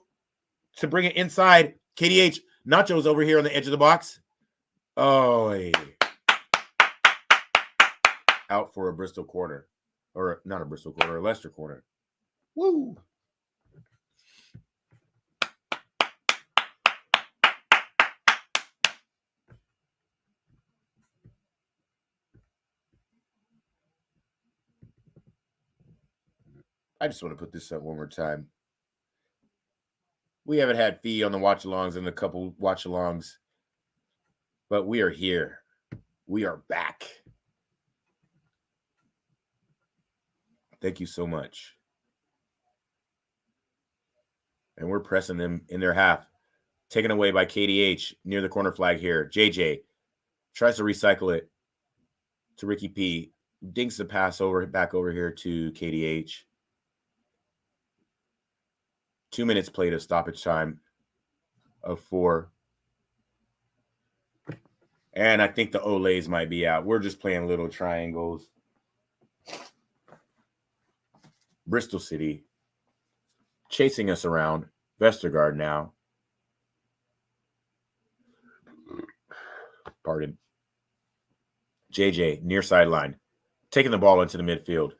to bring it inside. KDH. Nacho's over here on the edge of the box. Oh, hey. Out for a Bristol corner. Or not a Bristol corner, a Leicester corner. Woo! I just want to put this up one more time. We haven't had Fee on the watch-alongs and a couple watch-alongs, but we are here. We are back. Thank you so much. And we're pressing them in their half. Taken away by KDH near the corner flag here. JJ tries to recycle it to Ricky P. Dinks the pass back over here to KDH. 2 minutes played of stoppage time of 4. And I think the Olays might be out. We're just playing little triangles. Bristol City chasing us around. Vestergaard now. Pardon. JJ near sideline. Taking the ball into the midfield.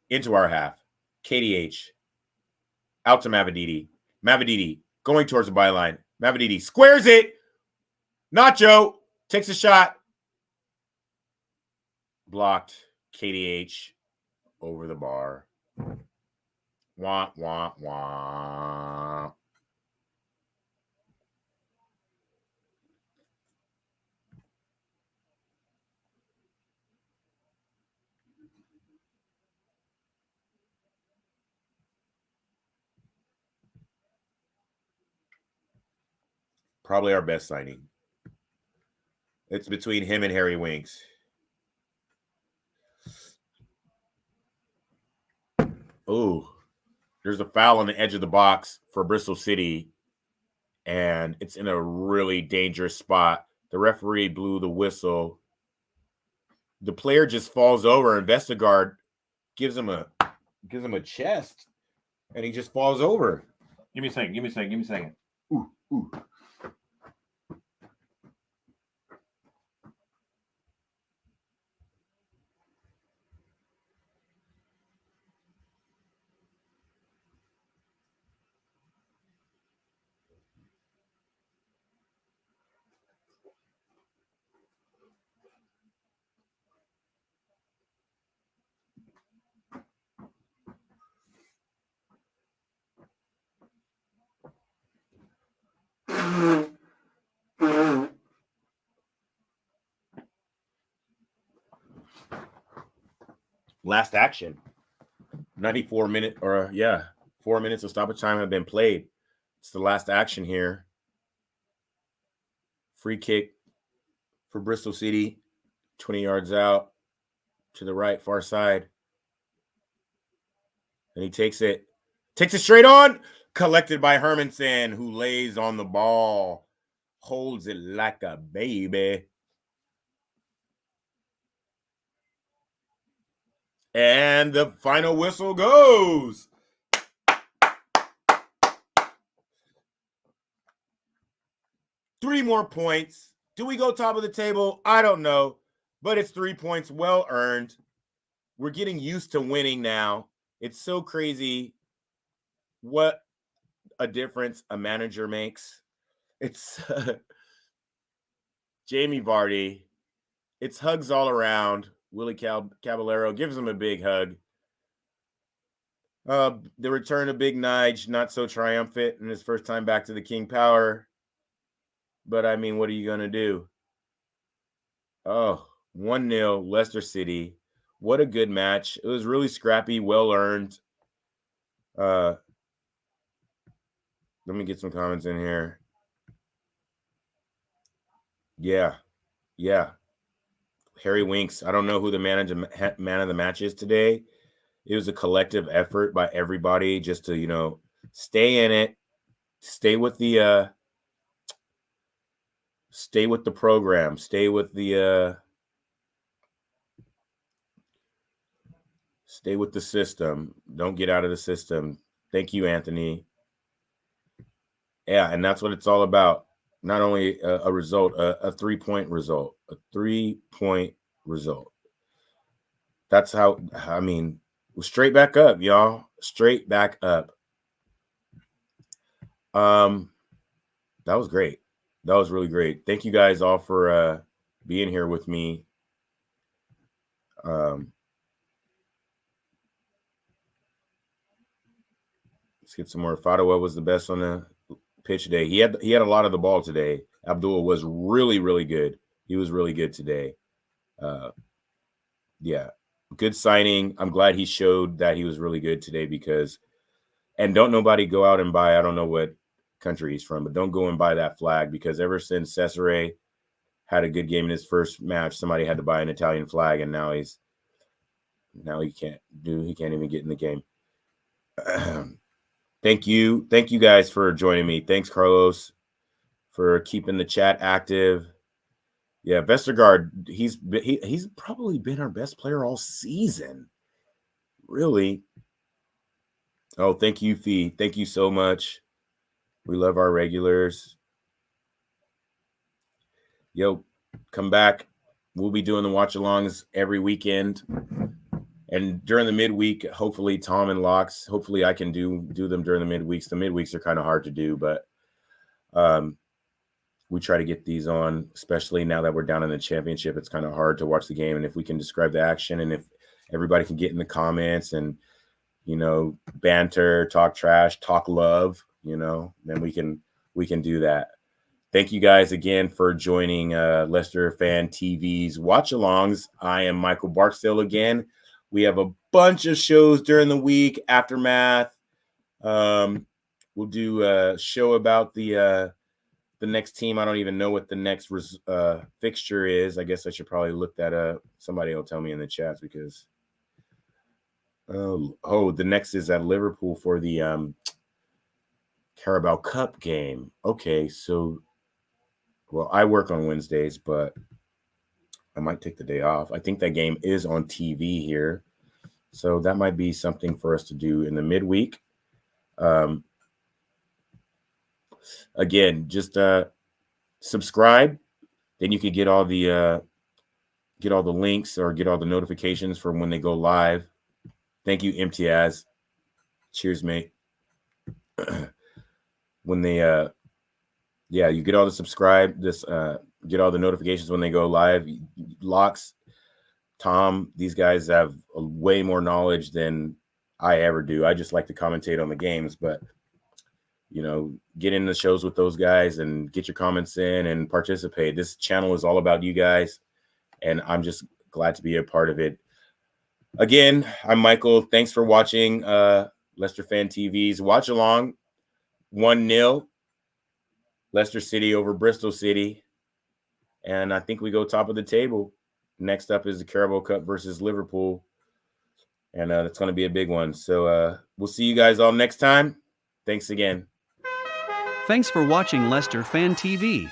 Into our half. KDH. Out to Mavididi. Mavididi going towards the byline. Mavididi squares it. Nacho takes a shot. Blocked. KDH over the bar. Wah, wah, wah. Probably our best signing. It's between him and Harry Winks. Oh, there's a foul on the edge of the box for Bristol City, and it's in a really dangerous spot. The referee blew the whistle. The player just falls over, and Vestergaard gives him a chest, and he just falls over.
Give me a second.
Ooh. Last action. 94 minutes, 4 minutes of stoppage time have been played. It's the last action here. Free kick for Bristol City. 20 yards out to the right, far side. And he takes it straight on. Collected by Hermanson, who lays on the ball. Holds it like a baby. And the final whistle goes. Three more points. Do we go top of the table? I don't know. But it's 3 points well earned. We're getting used to winning now. It's so crazy what a difference a manager makes. It's Jamie Vardy. It's hugs all around. Willie Caballero gives him a big hug. The return of Big Nige, not so triumphant in his first time back to the King Power. But, I mean, what are you going to do? Oh, 1-0, Leicester City. What a good match. It was really scrappy, well-earned. Let me get some comments in here. Yeah. Harry Winks. I don't know who the man of the match is today. It was a collective effort by everybody just to, stay in it, stay with the program, stay with the system. Don't get out of the system. Thank you, Anthony. Yeah, and that's what it's all about. Not only a result, a 3-point result, That's how, straight back up, y'all. Straight back up. That was great. That was really great. Thank you guys all for being here with me. Let's get some more. Fadawa was the best on the pitch today. He had a lot of the ball today. Abdul was really, really good. He was really good today. Yeah, good signing. I'm glad he showed that he was really good today and don't nobody go out and buy, I don't know what country he's from, but don't go and buy that flag, because ever since Cesare had a good game in his first match, somebody had to buy an Italian flag, and now he can't even get in the game. Thank you guys for joining me. Thanks, Carlos, for keeping the chat active. Yeah, Vestergaard, he's probably been our best player all season. Really. Oh, thank you, Fee. Thank you so much. We love our regulars. Yo, come back. We'll be doing the watch-alongs every weekend. And during the midweek, hopefully Tom and Locks, hopefully I can do them during the midweeks. The midweeks are kind of hard to do, but we try to get these on, especially now that we're down in the championship. It's kind of hard to watch the game. And if we can describe the action, and if everybody can get in the comments and, banter, talk trash, talk love, then we can do that. Thank you guys again for joining Leicester Fan TV's watch-alongs. I am Michael Barksdale again. We have a bunch of shows during the week. Aftermath. We'll do a show about the next team. I don't even know what the next fixture is. I guess I should probably look that up. Somebody will tell me in the chats, because the next is at Liverpool for the Carabao Cup game. Okay, so I work on Wednesdays, but I might take the day off. I think that game is on TV here, so that might be something for us to do in the midweek. Again, just subscribe, then you can get all the links or get all the notifications for when they go live. Thank you, Imtiaz. Cheers, mate. When they you get all the subscribe, get all the notifications when they go live. Locks, Tom, these guys have way more knowledge than I ever do. I just like to commentate on the games, but get in the shows with those guys and get your comments in and participate. This channel is all about you guys, and I'm just glad to be a part of it. Again, I'm Michael. Thanks for watching Leicester Fan TV's Watch Along. 1-0, Leicester City over Bristol City. And I think we go top of the table. Next up is the Carabao Cup versus Liverpool. And it's going to be a big one. So we'll see you guys all next time. Thanks again.
Thanks for watching Leicester Fan TV.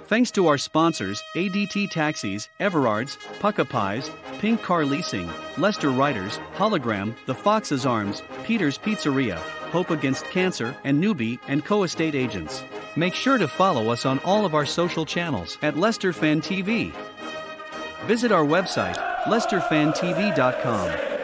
Thanks to our sponsors, ADT Taxis, Everards, Pucka Pies, Pink Car Leasing, Leicester Riders, Hologram, The Fox's Arms, Peter's Pizzeria, Hope Against Cancer, and Newbie & Co. Estate Agents. Make sure to follow us on all of our social channels at Leicester Fan TV. Visit our website, leicesterfantv.com.